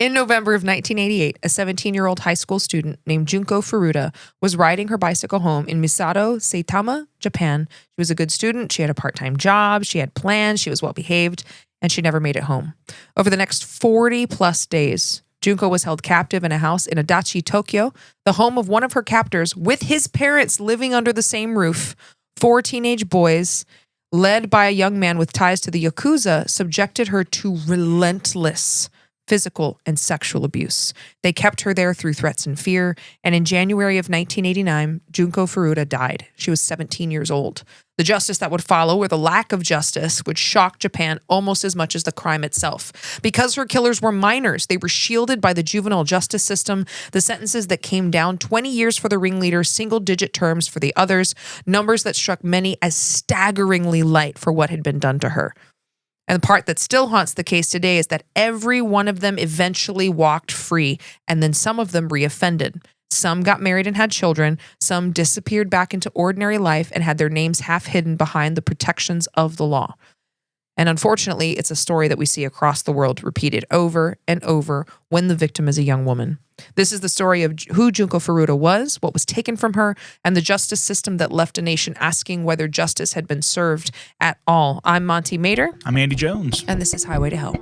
In November of 1988, a 17-year-old high school student named Junko Furuta was riding her bicycle home in Misato, Saitama, Japan. She was a good student. She had a part-time job. She had plans. She was well-behaved, and she never made it home. Over the next 40-plus days, Junko was held captive in a house in Adachi, Tokyo, the home of one of her captors, with his parents living under the same roof. 4 teenage boys, led by a young man with ties to the yakuza, subjected her to relentless physical and sexual abuse. They kept her there through threats and fear, and in January of 1989, Junko Furuta died. She was 17 years old. The justice that would follow, or the lack of justice, would shock Japan almost as much as the crime itself. Because her killers were minors, they were shielded by the juvenile justice system. The sentences that came down: 20 years for the ringleader, single-digit terms for the others, numbers that struck many as staggeringly light for what had been done to her. And the part that still haunts the case today is that every one of them eventually walked free, and then some of them reoffended. Some got married and had children. Some disappeared back into ordinary life and had their names half hidden behind the protections of the law. And unfortunately, it's a story that we see across the world repeated over and over when the victim is a young woman. This is the story of who Junko Furuta was, what was taken from her, and the justice system that left a nation asking whether justice had been served at all. I'm Monty Mater. I'm Andy Jones. And this is Highway to Hell.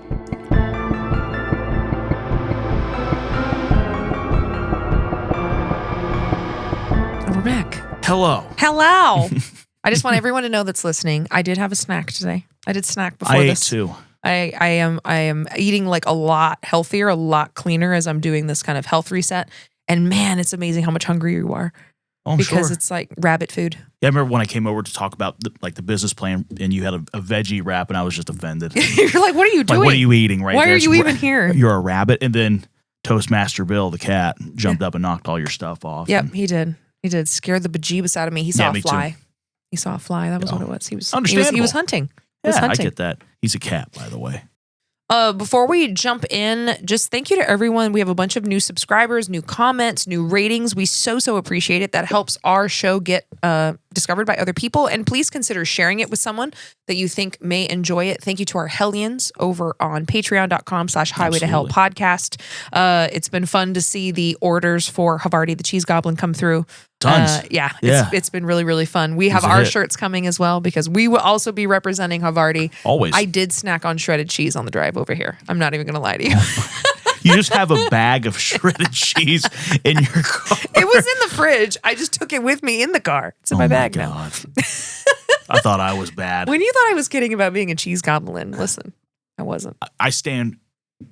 And we're back. Hello. I just want everyone to know that's listening, I did have a snack today. I did snack before this. I ate too. I am eating like a lot healthier, a lot cleaner as I'm doing this kind of health reset. And man, it's amazing how much hungrier you are. Oh, I'm because sure. It's like rabbit food. Yeah, I remember when I came over to talk about the business plan, and you had a veggie wrap, and I was just offended. You're like, what are you doing? Like, what are you eating right Why there? are you even here? You're a rabbit. And then Toastmaster Bill, the cat, jumped up and knocked all your stuff off. Yep, he did. He did. Scared the bejeebus out of me. He saw a fly. Too. He saw a fly. That was what it was. He was understandable. He was hunting. I get that. He's a cat, by the way. Before we jump in, just thank you to everyone. We have a bunch of new subscribers, new comments, new ratings. We so appreciate it. That helps our show get discovered by other people. And please consider sharing it with someone that you think may enjoy it. Thank you to our Hellions over on patreon.com/highway to hell podcast. It's been fun to see the orders for Havarti the Cheese Goblin come through. Tons. It's been really fun. We have our shirts coming as well because we will also be representing Havarti. Always. I did snack on shredded cheese on the drive over here. I'm not even going to lie to you. You just have a bag of shredded cheese in your car. It was in the fridge. I just took it with me in the car. It's in my bag now. I thought I was bad. When you thought I was kidding about being a cheese goblin, listen, I wasn't. I stand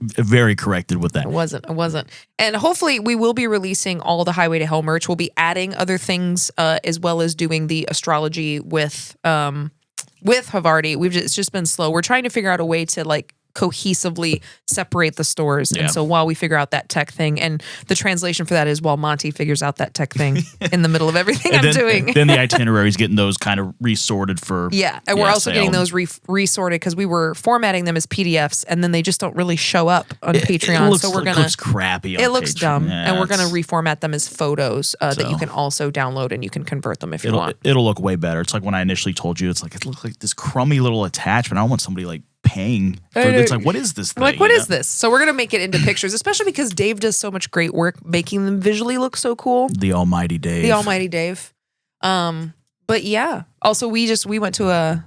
very corrected with that. I wasn't. And hopefully we will be releasing all the Highway to Hell merch. We'll be adding other things as well as doing the astrology with Havarti. It's just been slow. We're trying to figure out a way to like cohesively separate the stores. Yeah. And so while we figure out that tech thing, and the translation for that is while Monty figures out that tech thing in the middle of everything I'm doing. Then the itinerary's getting those kind of resorted for and we're also getting those resorted because we were formatting them as PDFs and then they just don't really show up on Patreon. So it looks crappy on It looks Patreon. dumb. Yeah, and we're going to reformat them as photos that you can also download and you can convert them if you want. It'll look way better. It's like when I initially told you, it looks like this crummy little attachment. I don't want somebody like paying for it's like, what is this thing? Like, what is this? So we're gonna make it into pictures, especially because Dave does so much great work making them visually look so cool. The almighty Dave. But yeah. Also, we went to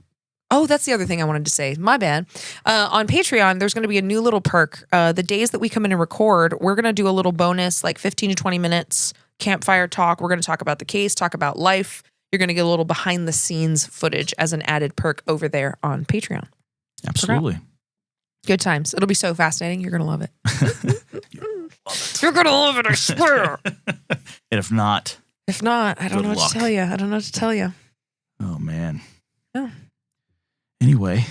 that's the other thing I wanted to say. My bad. On Patreon, there's going to be a new little perk. The days that we come in and record, we're going to do a little bonus, like 15 to 20 minutes campfire talk. We're going to talk about the case, talk about life. You're going to get a little behind the scenes footage as an added perk over there on Patreon. Absolutely. Good times. It'll be so fascinating. You're going to love it. You're going to love it, I swear. And if not, I don't know what to tell you. Oh, man. Yeah. Anyway,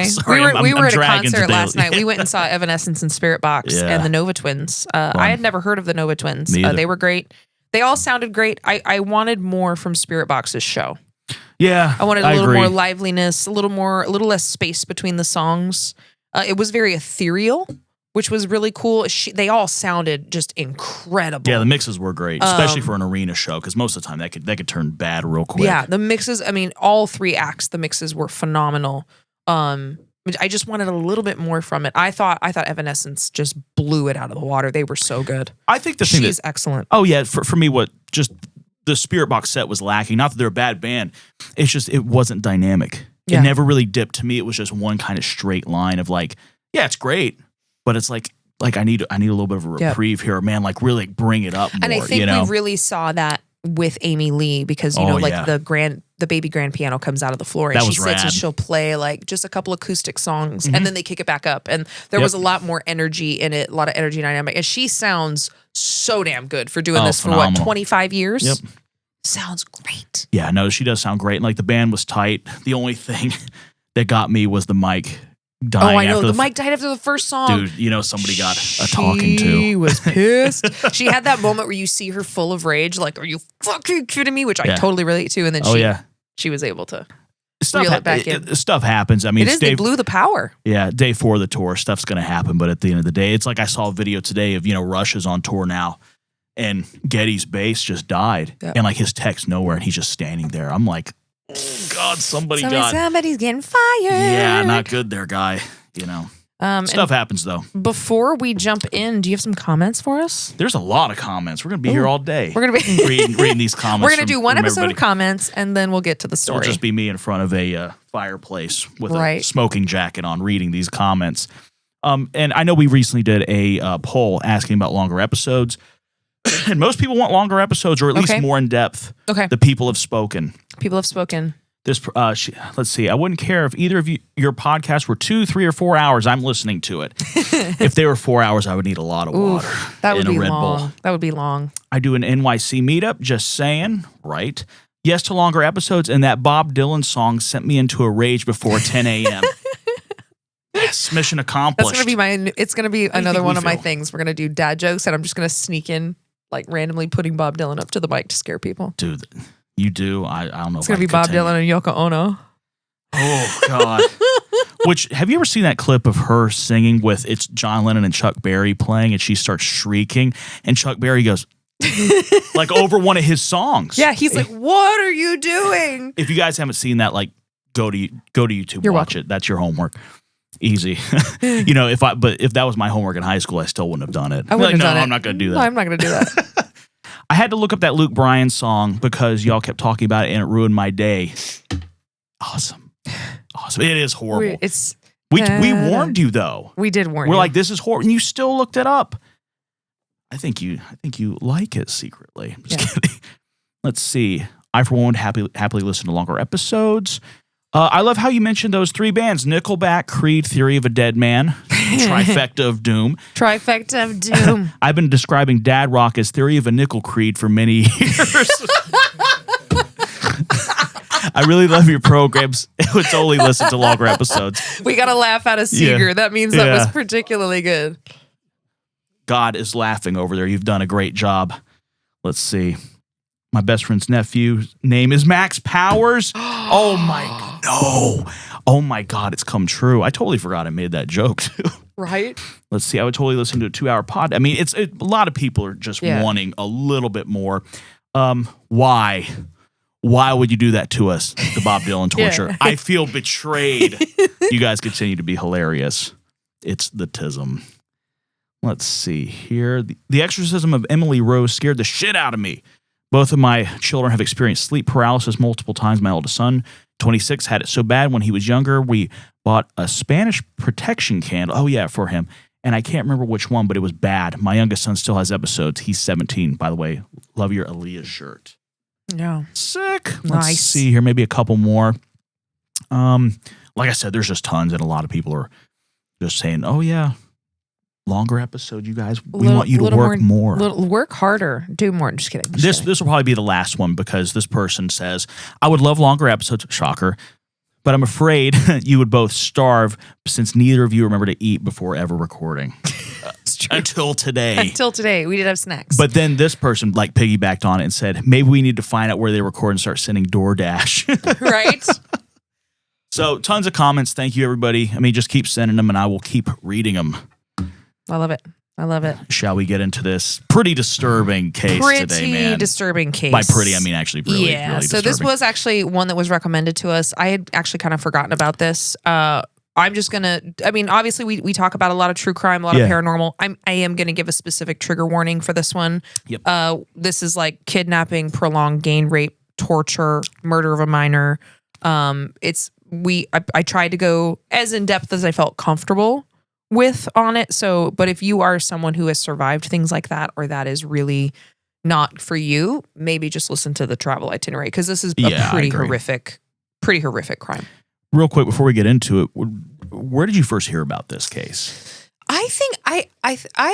sorry, we were at a concert today. last night. We went and saw Evanescence and Spirit Box and the Nova Twins. I had never heard of the Nova Twins. They were great. They all sounded great. I wanted more from Spirit Box's show. Yeah, I wanted a little more liveliness, a little less space between the songs. It was very ethereal, which was really cool. They all sounded just incredible. Yeah, the mixes were great, especially for an arena show, because most of the time that could turn bad real quick. Yeah, the mixes. I mean, all 3 acts, the mixes were phenomenal. I just wanted a little bit more from it. I thought Evanescence just blew it out of the water. They were so good. I think the thing She's excellent. Oh yeah, for me, what just the Spirit Box set was lacking. Not that they're a bad band. It's just it wasn't dynamic. Yeah. It never really dipped. To me, it was just one kind of straight line of like, yeah, it's great, but it's like I need a little bit of a reprieve here, man. Like really bring it up more. And I think we really saw that with Amy Lee because the baby grand piano comes out of the floor and she sits and she'll play like just a couple acoustic songs and then they kick it back up and there was a lot more energy in it, a lot of energy dynamic, and she sounds so damn good for doing this phenomenal. For what, 25 years? Yep. Sounds great. Yeah, no, she does sound great. And like the band was tight. The only thing that got me was the mic dying. Oh, I know. The mic died after the first song. Dude, somebody got a talking to. She was pissed. She had that moment where you see her full of rage, like, are you fucking kidding me? Which I totally relate to. And then she was able to reel it back in. Stuff happens. I mean, they blew the power. Yeah, day 4 of the tour, stuff's going to happen. But at the end of the day, it's like I saw a video today of, Rush is on tour now. And Geddy's bass just died. Yep. And like his tech's nowhere and he's just standing there. I'm like, God, somebody's getting fired. Yeah, not good there, guy. Stuff happens though. Before we jump in, do you have some comments for us? There's a lot of comments. We're gonna be here all day. We're gonna be reading these comments. We're gonna do one episode of comments and then we'll get to the story. It'll just be me in front of a fireplace with a smoking jacket on, reading these comments. And I know we recently did a poll asking about longer episodes. And most people want longer episodes, or at least more in depth. Okay. The people have spoken. This, let's see. I wouldn't care if either of your podcasts were 2, 3, or 4 hours. I'm listening to it. If they were 4 hours, I would need a lot of water. That would be Red long. Bull. That would be long. I do an NYC meetup. Just saying, right? Yes to longer episodes, and that Bob Dylan song sent me into a rage before 10 a.m. Yes, mission accomplished. That's gonna be another one of my things. We're gonna do dad jokes, and I'm just gonna sneak in. Like randomly putting Bob Dylan up to the mic to scare people. Dude, you do. I don't know. It's going to be Bob Dylan and Yoko Ono. Oh, God. Which, have you ever seen that clip of her singing with it's John Lennon and Chuck Berry playing and she starts shrieking and Chuck Berry goes, like over one of his songs. Yeah, he's like, what are you doing? If you guys haven't seen that, like go to YouTube, watch it. That's your homework. Easy. If that was my homework in high school, I still wouldn't have done it. I'm not going to do that. No, I'm not going to do that. I had to look up that Luke Bryan song because y'all kept talking about it and it ruined my day. Awesome. It is horrible. We warned you though. We did warn you. We're like, this is horrible, and you still looked it up. I think you like it secretly. I'm just kidding. Let's see. I for one would happily listen to longer episodes. I love how you mentioned those 3 bands: Nickelback, Creed, Theory of a Dead Man, Trifecta of Doom. Trifecta of Doom. I've been describing dad rock as Theory of a Nickel Creed for many years. I really love your programs. It would totally listen to longer episodes. We got to laugh out of Seeger. Yeah. That means that was particularly good. God is laughing over there. You've done a great job. Let's see. My best friend's nephew's name is Max Powers. Oh my no. Oh my God, it's come true. I totally forgot I made that joke too. Right? Let's see. I would totally listen to a 2-hour pod. I mean, a lot of people are just wanting a little bit more. Why? Why would you do that to us? The Bob Dylan torture. I feel betrayed. You guys continue to be hilarious. It's the tism. Let's see here. The exorcism of Emily Rose scared the shit out of me. Both of my children have experienced sleep paralysis multiple times. My oldest son, 26, had it so bad when he was younger. We bought a Spanish protection candle. Oh, yeah, for him. And I can't remember which one, but it was bad. My youngest son still has episodes. He's 17, by the way. Love your Aaliyah shirt. Yeah. Sick. Let's see here. Maybe a couple more. Like I said, there's just tons, and a lot of people are just saying, oh, yeah. Longer episode, you guys. We want you to work more. Work harder. Do more. Just kidding. This will probably be the last one because this person says, I would love longer episodes. Shocker. But I'm afraid you would both starve since neither of you remember to eat before ever recording. Until today. Until today. We did have snacks. But then this person like piggybacked on it and said, maybe we need to find out where they record and start sending DoorDash. Right? So tons of comments. Thank you, everybody. I mean, just keep sending them and I will keep reading them. I love it. I love it. Shall we get into this pretty disturbing case today, man? Pretty disturbing case. By pretty, I mean actually really, yeah. really so disturbing. This was actually one that was recommended to us. I had actually kind of forgotten about this. I'm just gonna. I mean, obviously, we talk about a lot of true crime, a lot of paranormal. I am gonna give a specific trigger warning for this one. Yep. This is like kidnapping, prolonged gain rape, torture, murder of a minor. I tried to go as in depth as I felt comfortable with on it. So, but if you are someone who has survived things like that, or that is really not for you, maybe just listen to the travel itinerary, because this is a pretty horrific crime. Real quick before we get into it, where did you first hear about this case? I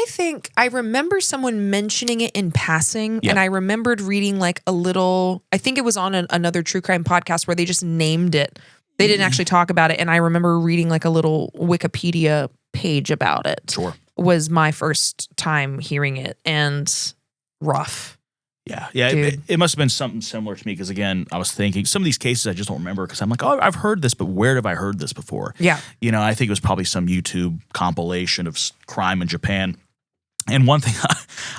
think I remember someone mentioning it in passing, and I remembered reading like a little. I think it was on another true crime podcast where they just named it. They didn't actually talk about it, and I remember reading like a little Wikipedia page about it. Sure, was my first time hearing it, and rough. Yeah. It must have been something similar to me, because again, I was thinking some of these cases I just don't remember, because I'm like, oh, I've heard this, but where have I heard this before? Yeah. I think it was probably some YouTube compilation of crime in Japan. And one thing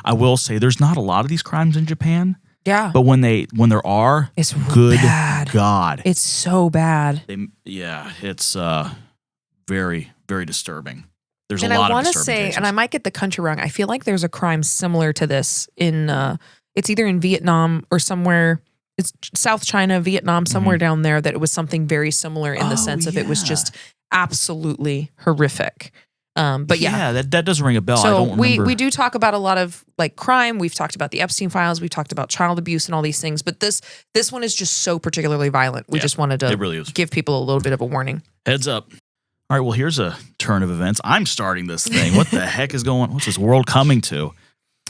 I will say, there's not a lot of these crimes in Japan. Yeah. But when there are, it's good bad. God. It's so bad. It's very, very disturbing. There's and a lot I of disturbing say, cases. and I might get the country wrong, I feel like there's a crime similar to this in it's either in Vietnam or somewhere. It's South China, Vietnam, somewhere down there, that it was something very similar in the sense of it was just absolutely horrific. But that does ring a bell. So I don't remember. we do talk about a lot of like crime. We've talked about the Epstein files. We've talked about child abuse and all these things. But this one is just so particularly violent. We just wanted to give people a little bit of a warning. Heads up. All right, well, here's a turn of events. I'm starting this thing. What the heck is going on? What's this world coming to?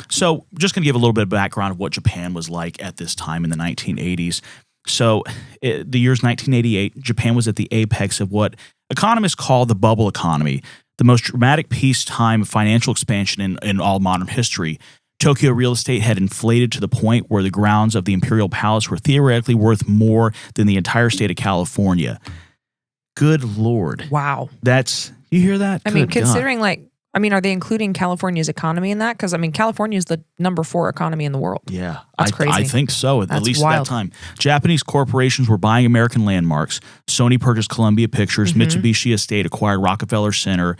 So just going to give a little bit of background of what Japan was like at this time in the 1980s. So the year's 1988, Japan was at the apex of what economists call the bubble economy, the most dramatic peacetime financial expansion in all modern history. Tokyo real estate had inflated to the point where the grounds of the Imperial Palace were theoretically worth more than the entire state of California. Good Lord. Wow. You hear that? I mean, considering are they including California's economy in that? Because, California is the number 4 economy in the world. Yeah. That's crazy. I think so, at least wild. at that time. Japanese corporations were buying American landmarks. Sony purchased Columbia Pictures. Mitsubishi Estate acquired Rockefeller Center.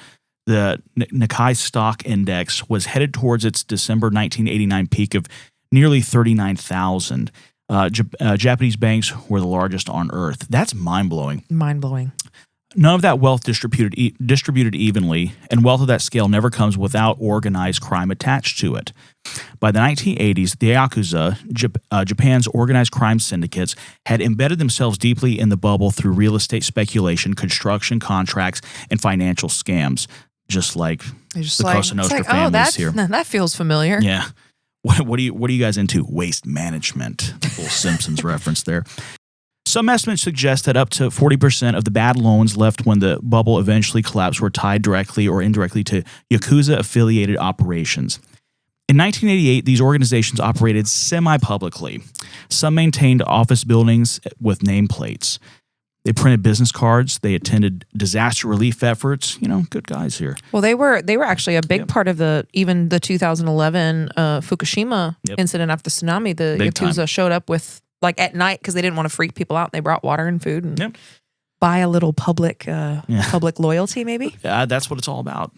The Nikkei stock index was headed towards its December 1989 peak of nearly 39,000. Japanese banks were the largest on earth. That's mind-blowing. Mind-blowing. None of that wealth distributed evenly, and wealth of that scale never comes without organized crime attached to it. By the 1980s, the yakuza, Japan's organized crime syndicates, had embedded themselves deeply in the bubble through real estate speculation, construction contracts, and financial scams, just like the Cosa Nostra families here. That feels familiar. Yeah. What are you guys into? Waste management. Little Simpsons reference there. Some estimates suggest that up to 40% of the bad loans left when the bubble eventually collapsed were tied directly or indirectly to yakuza-affiliated operations. In 1988, these organizations operated semi-publicly. Some maintained office buildings with nameplates. They printed business cards. They attended disaster relief efforts. Good guys here. Well, they were actually a big part of the 2011 Fukushima incident after the tsunami. The big yakuza time. showed up with at night because they didn't want to freak people out. They brought water and food and buy a little public loyalty, maybe. Yeah, that's what it's all about.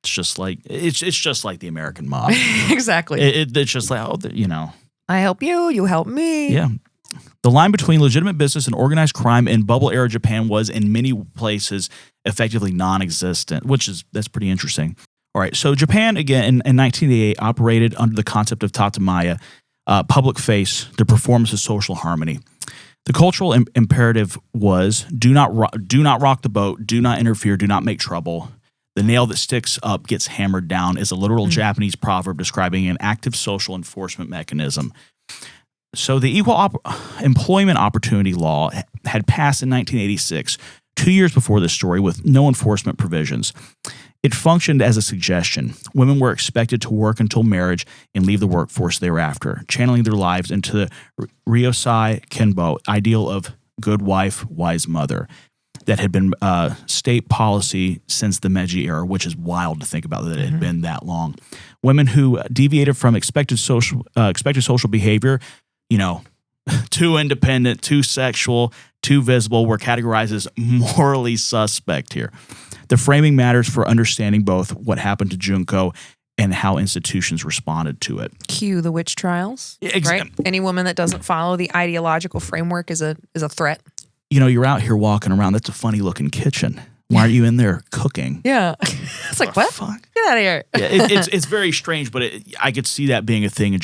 It's just like the American mob. Exactly. It's just like I help you, you help me. Yeah. The line between legitimate business and organized crime in bubble-era Japan was, in many places, effectively non-existent, that's pretty interesting. All right, so Japan, again, in 1988, operated under the concept of tatamaya, public face, the performance of social harmony. The cultural imperative was, do not rock the boat, do not interfere, do not make trouble. The nail that sticks up gets hammered down is a literal Japanese proverb describing an active social enforcement mechanism. So the Equal Employment Opportunity Law had passed in 1986, 2 years before this story, with no enforcement provisions. It functioned as a suggestion. Women were expected to work until marriage and leave the workforce thereafter, channeling their lives into the Ryosai Kenbo ideal of good wife, wise mother that had been state policy since the Meiji era, which is wild to think about that it had been that long. Women who deviated from expected social behavior, too independent, too sexual, too visible, were categorized as morally suspect here. The framing matters for understanding both what happened to Junko and how institutions responded to it. Cue the witch trials, Yeah, right? Any woman that doesn't follow the ideological framework is a threat. You're out here walking around. That's a funny looking kitchen. Why aren't you in there cooking? Yeah. It's like, what? Fuck? Get out of here. Yeah, it's very strange, but I could see that being a thing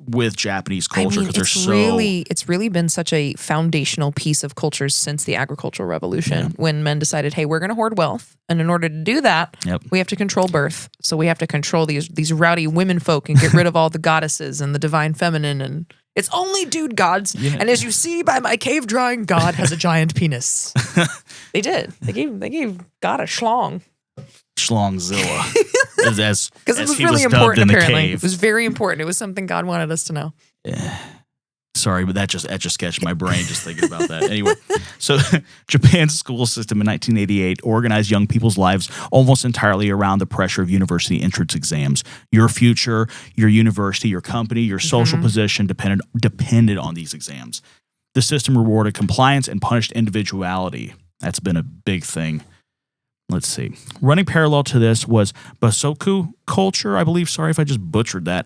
with Japanese culture because it's really been such a foundational piece of cultures since the agricultural revolution when men decided, hey, we're going to hoard wealth. And in order to do that, we have to control birth. So we have to control these rowdy women folk and get rid of all the goddesses and the divine feminine. And it's only dude gods. Yeah. And as you see by my cave drawing, God has a giant penis. They did. They gave God a schlong. Schlongzilla. Because it was really important, apparently. It was very important. It was something God wanted us to know. Yeah. Sorry, but that just sketched my brain just thinking about that. Anyway, so Japan's school system in 1988 organized young people's lives almost entirely around the pressure of university entrance exams. Your future, your university, your company, your social position depended on these exams. The system rewarded compliance and punished individuality. That's been a big thing. Let's see. Running parallel to this was Basoku culture, I believe. Sorry if I just butchered that.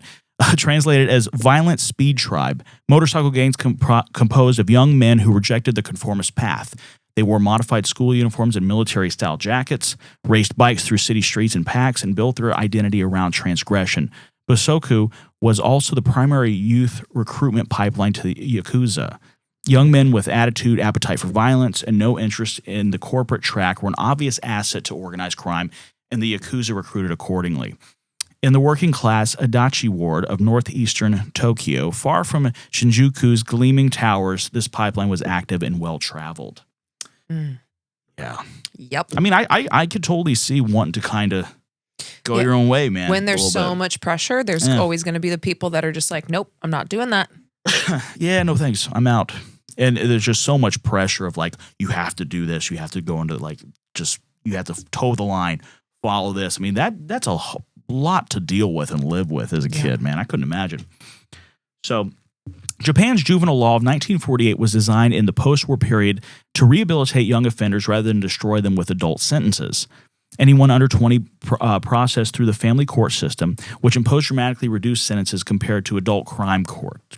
Translated as violent speed tribe. Motorcycle gangs composed of young men who rejected the conformist path. They wore modified school uniforms and military-style jackets, raced bikes through city streets in packs, and built their identity around transgression. Basoku was also the primary youth recruitment pipeline to the yakuza. Young men with attitude, appetite for violence, and no interest in the corporate track were an obvious asset to organized crime, and the yakuza recruited accordingly. In the working class Adachi ward of northeastern Tokyo, far from Shinjuku's gleaming towers, this pipeline was active and well-traveled. Yeah. Yep. I mean, I could totally see wanting to kind of go your own way, man. When there's so much pressure, there's always going to be the people that are just like, nope, I'm not doing that. Yeah, no thanks. I'm out. And there's just so much pressure of like, you have to do this. You have to go into like, just, you have to toe the line, follow this. I mean, that's a lot to deal with and live with as a kid, man. I couldn't imagine. So Japan's juvenile law of 1948 was designed in the post-war period to rehabilitate young offenders rather than destroy them with adult sentences. Anyone under 20 processed through the family court system, which imposed dramatically reduced sentences compared to adult criminal courts,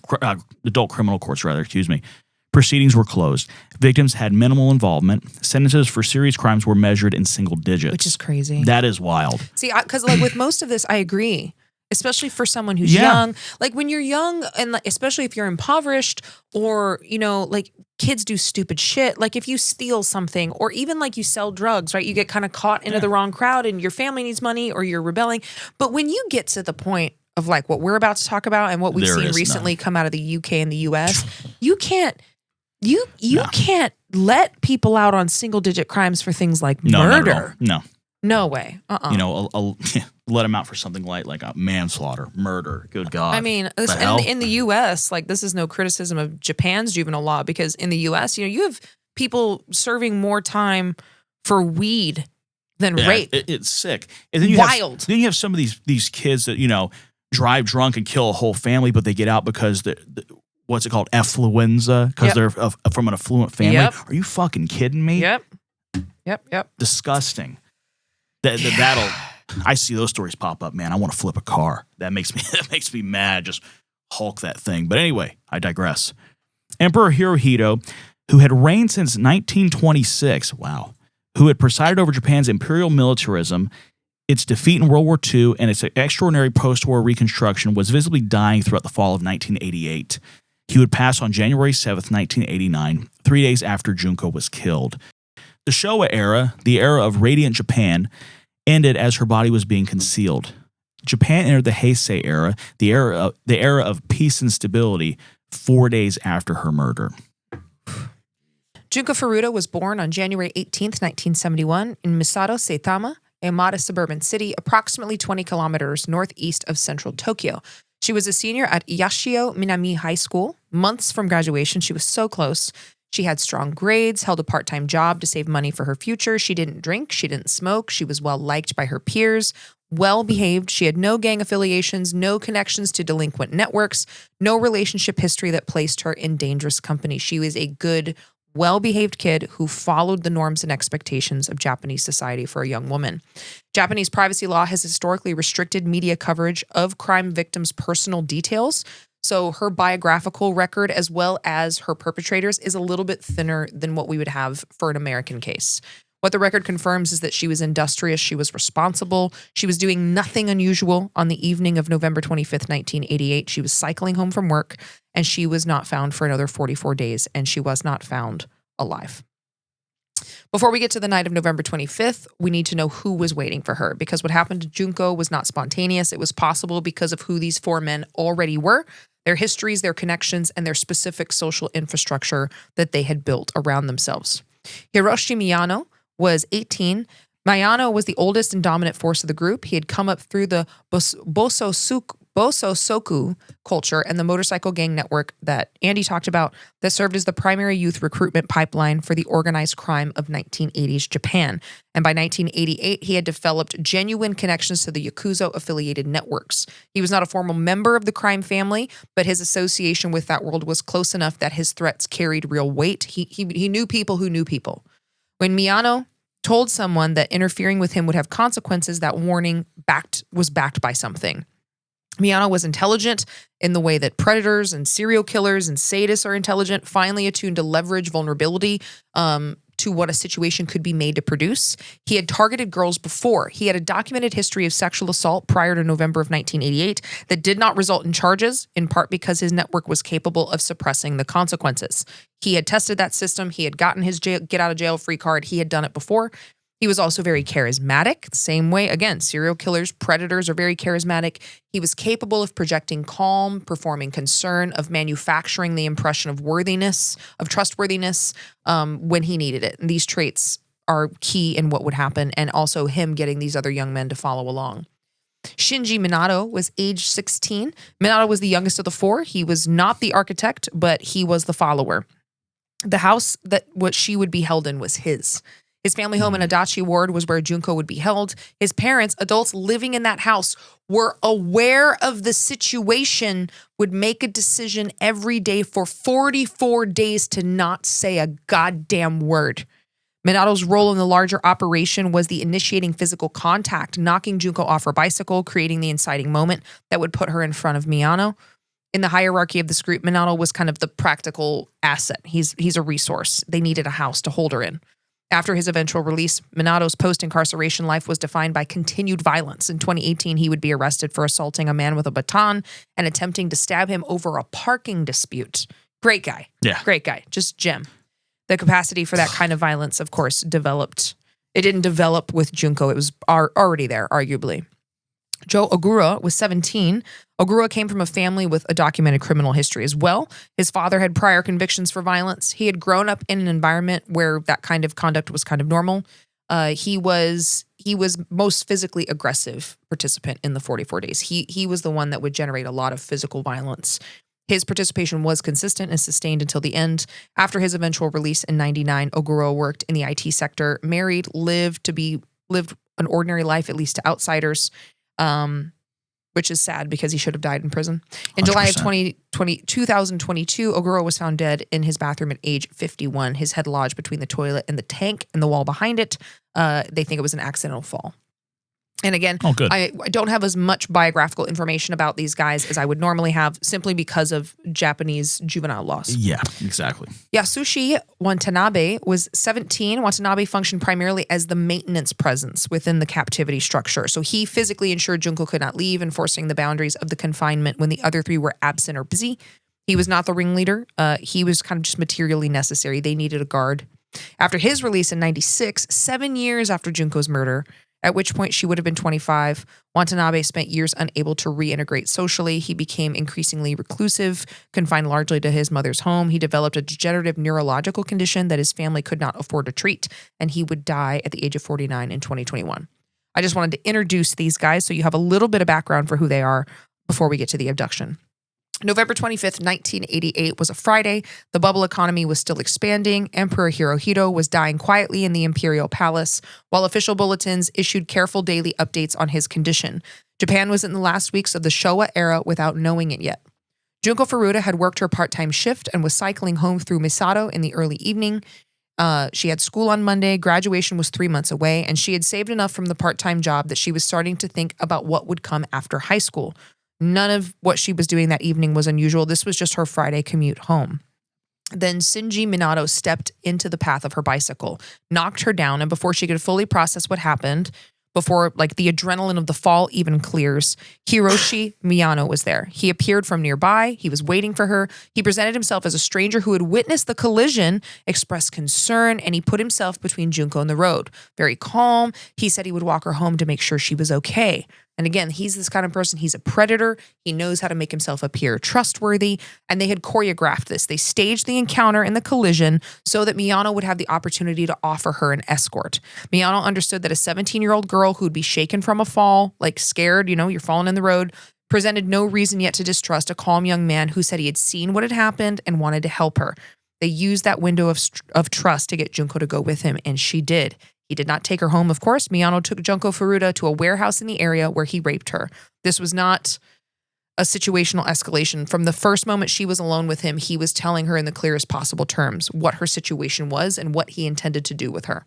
proceedings were closed. Victims had minimal involvement. Sentences for serious crimes were measured in single digits. Which is crazy. That is wild. See, because like with most of this, I agree. Especially for someone who's young. Like when you're young, and like, especially if you're impoverished or, like kids do stupid shit. Like if you steal something or even like you sell drugs, right? You get kind of caught into the wrong crowd and your family needs money or you're rebelling. But when you get to the point of like what we're about to talk about and what we've seen recently come out of the UK and the US, you can't can't let people out on single digit crimes for things like murder. No way. Let them out for something like a manslaughter, murder. Good God. I mean, in the U.S., like this is no criticism of Japan's juvenile law because in the U.S., you have people serving more time for weed than rape. It's sick. And then Wild. Then you have some of these kids that drive drunk and kill a whole family, but they get out because what's it called? Affluenza, because they're from an affluent family. Yep. Are you fucking kidding me? Yep. Disgusting. I see those stories pop up, man. I want to flip a car. That makes me mad. Just Hulk that thing. But anyway, I digress. Emperor Hirohito, who had reigned since 1926, who had presided over Japan's imperial militarism, its defeat in World War II, and its extraordinary post-war reconstruction, was visibly dying throughout the fall of 1988. He would pass on January 7th, 1989, 3 days after Junko was killed. The Showa era, the era of radiant Japan, ended as her body was being concealed. Japan entered the Heisei era, the era of peace and stability, 4 days after her murder. Junko Furuta was born on January 18th, 1971, in Misato, Saitama, a modest suburban city approximately 20 kilometers northeast of central Tokyo. She was a senior at Yashio Minami High School. Months from graduation, she was so close. She had strong grades, held a part-time job to save money for her future. She didn't drink. She didn't smoke. She was well-liked by her peers. well behaved. She had no gang affiliations, no connections to delinquent networks, no relationship history that placed her in dangerous company. She was a good, well-behaved kid who followed the norms and expectations of Japanese society for a young woman. Japanese privacy law has historically restricted media coverage of crime victims' personal details. So her biographical record, as well as her perpetrators, is a little bit thinner than what we would have for an American case. What the record confirms is that she was industrious, she was responsible, she was doing nothing unusual on the evening of November 25th, 1988. She was cycling home from work, and she was not found for another 44 days, and she was not found alive. Before we get to the night of November 25th, we need to know who was waiting for her, because what happened to Junko was not spontaneous. It was possible because of who these four men already were, their histories, their connections, and their specific social infrastructure that they had built around themselves. Hiroshi Miyano was 18. Miyano was the oldest and dominant force of the group. He had come up through the Bososoku culture and the motorcycle gang network that Andy talked about that served as the primary youth recruitment pipeline for the organized crime of 1980s Japan. And by 1988, he had developed genuine connections to the yakuza-affiliated networks. He was not a formal member of the crime family, but his association with that world was close enough that his threats carried real weight. He knew people who knew people. When Miyano told someone that interfering with him would have consequences, that warning was backed by something. Miyano was intelligent in the way that predators and serial killers and sadists are intelligent, finely attuned to leverage vulnerability to what a situation could be made to produce. He had targeted girls before. He had a documented history of sexual assault prior to November of 1988 that did not result in charges, in part because his network was capable of suppressing the consequences. He had tested that system. He had gotten his get out of jail free card. He had done it before. He was also very charismatic. Same way, again, serial killers, predators are very charismatic. He was capable of projecting calm, performing concern, of manufacturing the impression of worthiness, of trustworthiness when he needed it. And these traits are key in what would happen, and also him getting these other young men to follow along. Shinji Minato was age 16. Minato was the youngest of the four. He was not the architect, but he was the follower. The house that what she would be held in was his. His family home in Adachi Ward was where Junko would be held. His parents, adults living in that house, were aware of the situation, would make a decision every day for 44 days to not say a goddamn word. Minato's role in the larger operation was the initiating physical contact, knocking Junko off her bicycle, creating the inciting moment that would put her in front of Miyano. In the hierarchy of this group, Minato was kind of the practical asset. He's a resource. They needed a house to hold her in. After his eventual release, Minato's post-incarceration life was defined by continued violence. In 2018, he would be arrested for assaulting a man with a baton and attempting to stab him over a parking dispute. Great guy. Yeah. Great guy. Just gem. The capacity for that kind of violence, of course, developed. It didn't develop with Junko. It was already there, arguably. Joe Ogura was 17. Ogura came from a family with a documented criminal history as well. His father had prior convictions for violence. He had grown up in an environment where that kind of conduct was kind of normal. He was most physically aggressive participant in the 44 days. He was the one that would generate a lot of physical violence. His participation was consistent and sustained until the end. After his eventual release in 1999, Ogura worked in the IT sector, married, lived an ordinary life, at least to outsiders. Which is sad because he should have died in prison. In 100%. July of 2022, Ogura was found dead in his bathroom at age 51. His head lodged between the toilet and the tank and the wall behind it. They think it was an accidental fall. And again, I don't have as much biographical information about these guys as I would normally have, simply because of Japanese juvenile laws. Yeah, exactly. Yasushi Watanabe was 17. Watanabe functioned primarily as the maintenance presence within the captivity structure. So he physically ensured Junko could not leave, enforcing the boundaries of the confinement when the other three were absent or busy. He was not the ringleader. He was kind of just materially necessary. They needed a guard. After his release in 1996, 7 years after Junko's murder, at which point she would have been 25, Watanabe spent years unable to reintegrate socially. He became increasingly reclusive, confined largely to his mother's home. He developed a degenerative neurological condition that his family could not afford to treat, and he would die at the age of 49 in 2021. I just wanted to introduce these guys so you have a little bit of background for who they are before we get to the abduction. November 25th, 1988 was a Friday. The bubble economy was still expanding. Emperor Hirohito was dying quietly in the imperial palace, while official bulletins issued careful daily updates on his condition. Japan was in the last weeks of the Showa era without knowing it yet. Junko Furuta had worked her part-time shift and was cycling home through Misato in the early evening. She had school on Monday, graduation was 3 months away, and she had saved enough from the part-time job that she was starting to think about what would come after high school. None of what she was doing that evening was unusual. This was just her Friday commute home. Then Shinji Minato stepped into the path of her bicycle, knocked her down, and before she could fully process what happened, before like the adrenaline of the fall even clears, Hiroshi Miyano was there. He appeared from nearby. He was waiting for her. He presented himself as a stranger who had witnessed the collision, expressed concern, and he put himself between Junko and the road. Very calm. He said he would walk her home to make sure she was okay. And again, he's this kind of person. He's a predator. He knows how to make himself appear trustworthy. And they had choreographed this. They staged the encounter and the collision so that Miyano would have the opportunity to offer her an escort. Miyano understood that a 17-year-old girl who would be shaken from a fall, like scared, you're falling in the road, presented no reason yet to distrust a calm young man who said he had seen what had happened and wanted to help her. They used that window of trust to get Junko to go with him, and she did. He did not take her home, of course. Miyano took Junko Furuta to a warehouse in the area where he raped her. This was not a situational escalation. From the first moment she was alone with him, he was telling her in the clearest possible terms what her situation was and what he intended to do with her.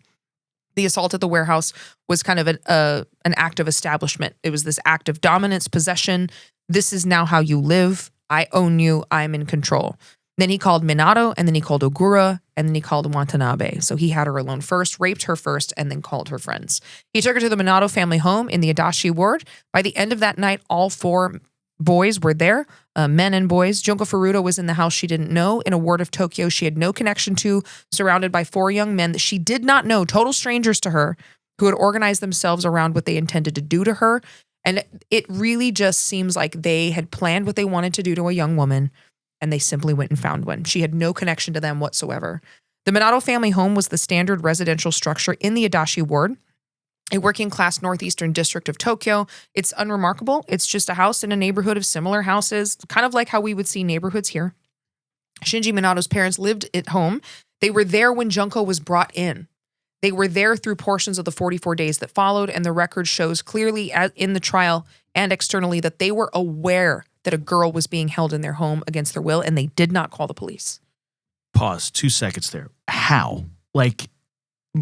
The assault at the warehouse was kind of an act of establishment. It was this act of dominance, possession. This is now how you live. I own you. I'm in control. Then he called Minato, and then he called Ogura, and then he called Watanabe. So he had her alone first, raped her first, and then called her friends. He took her to the Minato family home in the Adachi ward. By the end of that night, all 4 boys were there, men and boys. Junko Furuta was in the house she didn't know, in a ward of Tokyo she had no connection to, surrounded by 4 young men that she did not know, total strangers to her, who had organized themselves around what they intended to do to her. And it really just seems like they had planned what they wanted to do to a young woman, and they simply went and found one. She had no connection to them whatsoever. The Minato family home was the standard residential structure in the Adachi ward, a working-class northeastern district of Tokyo. It's unremarkable. It's just a house in a neighborhood of similar houses, kind of like how we would see neighborhoods here. Shinji Minato's parents lived at home. They were there when Junko was brought in. They were there through portions of the 44 days that followed, and the record shows clearly in the trial and externally that they were aware that a girl was being held in their home against their will, and they did not call the police. Pause 2 seconds there. How? Like,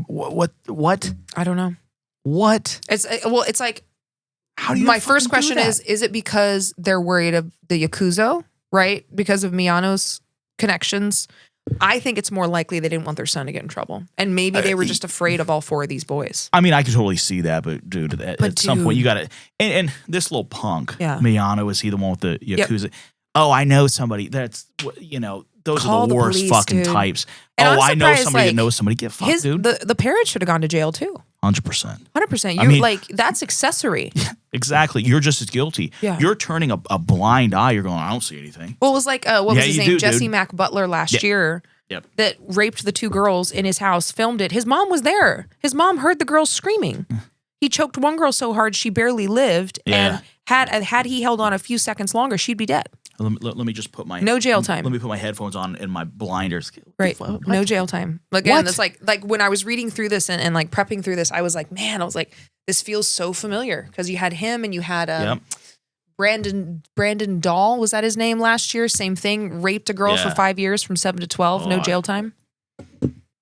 what? I don't know. What? It's like, how do you my first question is it because they're worried of the yakuza, right? Because of Miyano's connections? I think it's more likely they didn't want their son to get in trouble. And maybe they were just afraid of all 4 of these boys. I mean, I could totally see that, but dude, at some point you got to, and this little punk, Miyano, is he the one with the yakuza? Yep. Oh, I know somebody. That's, those are the worst fucking types. And I know somebody that knows somebody. Get fucked, dude. The parents should have gone to jail too. 100%. 100%. That's accessory. Exactly. You're just as guilty. Yeah. You're turning a blind eye. You're going, I don't see anything. Well, it was like, what was his name? Jesse Mack Butler last year. Yep. That raped the 2 girls in his house, filmed it. His mom was there. His mom heard the girls screaming. He choked one girl so hard she barely lived. And had he held on a few seconds longer, she'd be dead. Let me just put my... No jail time. Let me put my headphones on and my blinders. Right. No jail time. Again, it's like when I was reading through this and like prepping through this, I was like, this feels so familiar. Because you had him and you had Brandon Dahl, was that his name last year? Same thing. Raped a girl for 5 years from 7 to 12. No jail time.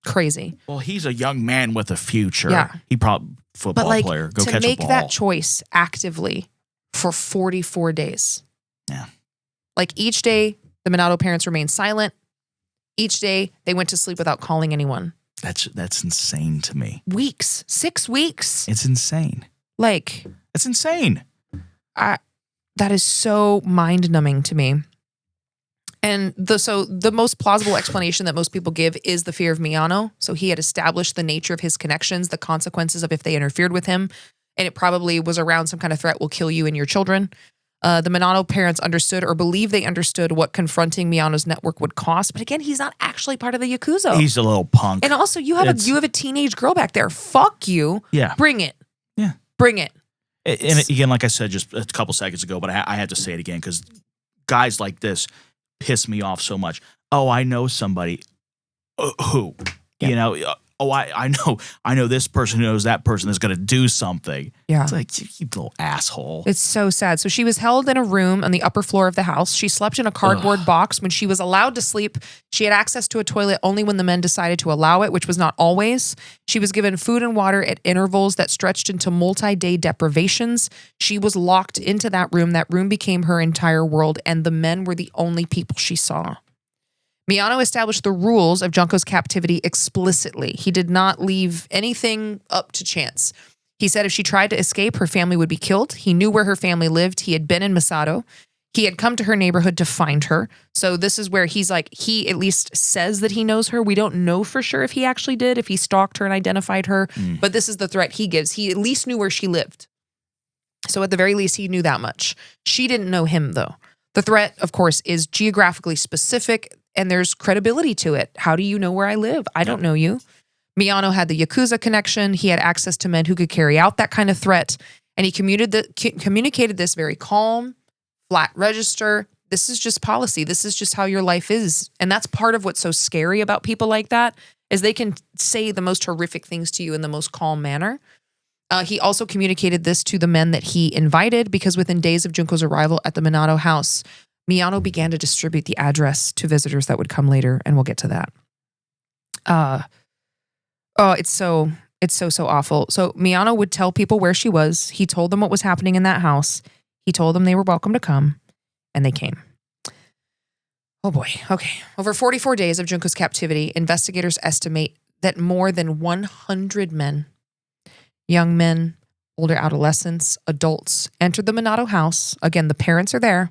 Crazy. Well, he's a young man with a future. Yeah. He probably football player. Go catch a ball. To make that choice actively for 44 days. Yeah. Like each day, the Minato parents remained silent. Each day, they went to sleep without calling anyone. That's insane to me. 6 weeks. It's insane. It's insane. That is so mind-numbing to me. And the most plausible explanation that most people give is the fear of Miyano. So he had established the nature of his connections, the consequences of if they interfered with him, and it probably was around some kind of threat will kill you and your children. The Minato parents understood or believe they understood what confronting Miyano's network would cost. But again, he's not actually part of the yakuza. He's a little punk. And also, you have a teenage girl back there. Fuck you. Yeah. Bring it. Yeah. Bring it. And again, like I said just a couple seconds ago, but I have to say it again because guys like this piss me off so much. Oh, I know somebody. Who? Yeah. You know, I know this person who knows that person is going to do something. Yeah. It's like, you little asshole. It's so sad. So she was held in a room on the upper floor of the house. She slept in a cardboard box. When she was allowed to sleep, she had access to a toilet only when the men decided to allow it, which was not always. She was given food and water at intervals that stretched into multi-day deprivations. She was locked into that room. That room became her entire world, and the men were the only people she saw. Miyano established the rules of Junko's captivity explicitly. He did not leave anything up to chance. He said if she tried to escape, her family would be killed. He knew where her family lived. He had been in Misato. He had come to her neighborhood to find her. So this is where he's like, he at least says that he knows her. We don't know for sure if he actually did, if he stalked her and identified her. But this is the threat he gives. He at least knew where she lived. So at the very least, he knew that much. She didn't know him, though. The threat, of course, is geographically specific, and there's credibility to it. How do you know where I live? I don't know you. Miyano had the yakuza connection. He had access to men who could carry out that kind of threat, and he communicated this very calm, flat register. This is just policy. This is just how your life is. And that's part of what's so scary about people like that, is they can say the most horrific things to you in the most calm manner. He also communicated this to the men that he invited, because within days of Junko's arrival at the Minato house, Miyano began to distribute the address to visitors that would come later, and we'll get to that. It's so awful. So Miyano would tell people where she was. He told them what was happening in that house. He told them they were welcome to come, and they came. Oh boy. Okay. Over 44 days of Junko's captivity, investigators estimate that more than 100 men, young men, older adolescents, adults, entered the Minato house. Again, the parents are there,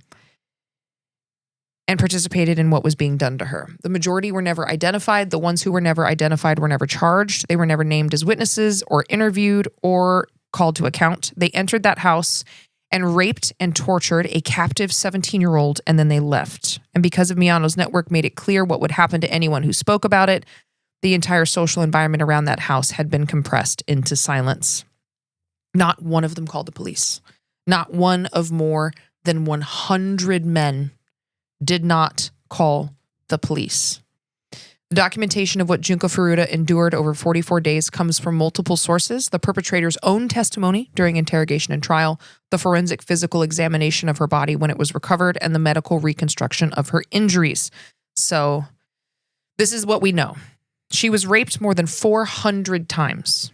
and participated in what was being done to her. The majority were never identified. The ones who were never identified were never charged. They were never named as witnesses or interviewed or called to account. They entered that house and raped and tortured a captive 17-year-old, and then they left. And because of Miyano's network made it clear what would happen to anyone who spoke about it, the entire social environment around that house had been compressed into silence. Not one of them called the police. Not one of more than 100 men did not call the police. The documentation of what Junko Furuta endured over 44 days comes from multiple sources: the perpetrator's own testimony during interrogation and trial, the forensic physical examination of her body when it was recovered, and the medical reconstruction of her injuries. So this is what we know. She was raped more than 400 times.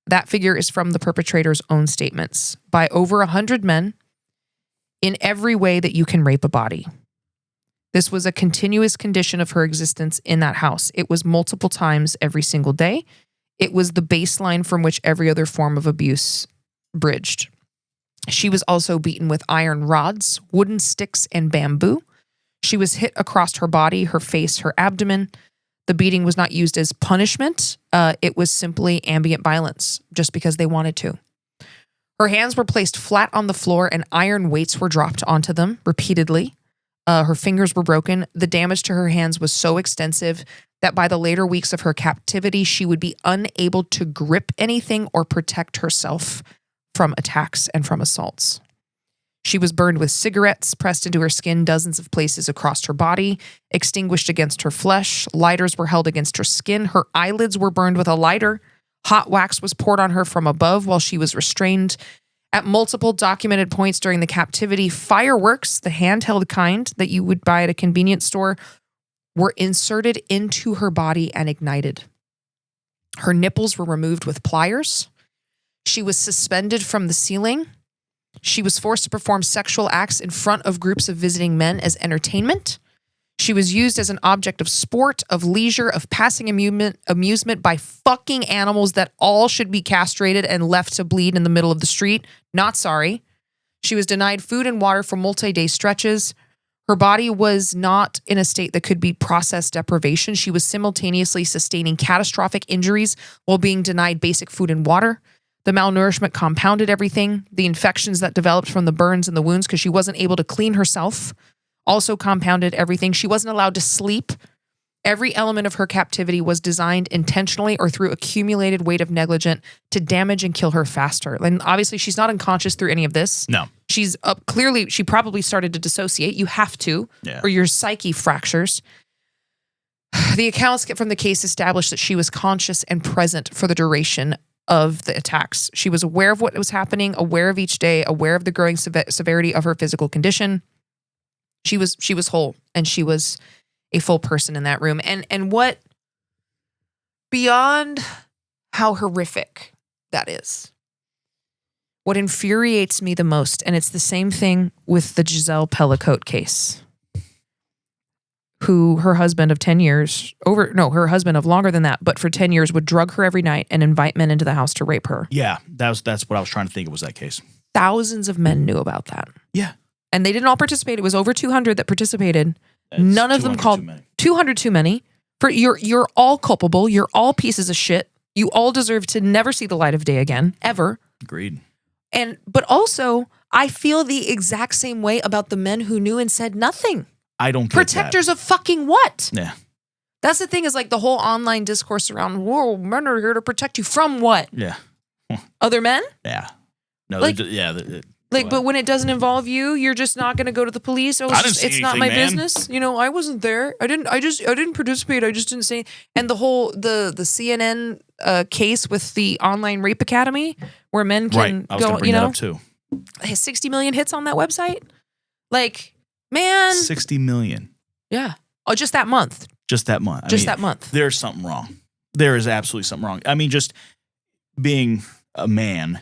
That figure is from the perpetrator's own statements, by over 100 men in every way that you can rape a body. This was a continuous condition of her existence in that house. It was multiple times every single day. It was the baseline from which every other form of abuse bridged. She was also beaten with iron rods, wooden sticks, and bamboo. She was hit across her body, her face, her abdomen. The beating was not used as punishment. It was simply ambient violence, just because they wanted to. Her hands were placed flat on the floor, and iron weights were dropped onto them repeatedly. Her fingers were broken. The damage to her hands was so extensive that by the later weeks of her captivity, she would be unable to grip anything or protect herself from attacks and from assaults. She was burned with cigarettes pressed into her skin dozens of places across her body, extinguished against her flesh. Lighters were held against her skin. Her eyelids were burned with a lighter. Hot wax was poured on her from above while she was restrained. At multiple documented points during the captivity, fireworks, the handheld kind that you would buy at a convenience store, were inserted into her body and ignited. Her nipples were removed with pliers. She was suspended from the ceiling. She was forced to perform sexual acts in front of groups of visiting men as entertainment. She was used as an object of sport, of leisure, of passing amusement by fucking animals that all should be castrated and left to bleed in the middle of the street. Not sorry. She was denied food and water for multi-day stretches. Her body was not in a state that could be process deprivation. She was simultaneously sustaining catastrophic injuries while being denied basic food and water. The malnourishment compounded everything. The infections that developed from the burns and the wounds because she wasn't able to clean herself also compounded everything. She wasn't allowed to sleep. Every element of her captivity was designed intentionally or through accumulated weight of negligence to damage and kill her faster. And obviously, she's not unconscious through any of this. No. She's clearly, she probably started to dissociate. You have to, or your psyche fractures. The accounts from the case established that she was conscious and present for the duration of the attacks. She was aware of what was happening, aware of each day, aware of the growing severity of her physical condition. She was whole, and she was a full person in that room. And what, beyond how horrific that is, what infuriates me the most, and it's the same thing with the Giselle Pellicote case, who her husband of 10 years, her husband of longer than that, but for 10 years would drug her every night and invite men into the house to rape her. Yeah, that's what I was trying to think. It was that case. Thousands of men knew about that. Yeah. And they didn't all participate. It was over 200 that participated. None of them called 200 too many. For you're all culpable. You're all pieces of shit. You all deserve to never see the light of day again, ever. Agreed. But also, I feel the exact same way about the men who knew and said nothing. I don't get Protectors of fucking what? Yeah. That's the thing, is like the whole online discourse around, whoa, men are here to protect you from what? Yeah. Other men? Yeah. No, Like- but when it doesn't involve you, you're just not going to go to the police. It's not my business. I wasn't there. I didn't participate. I just didn't say. And the whole the CNN case with the online rape academy, where men can I was gonna bring that up too. Has 60 million hits on that website. Like, man, 60 million. Yeah. Oh, just that month. Just that month. That month. There's something wrong. There is absolutely something wrong. I mean, just being a man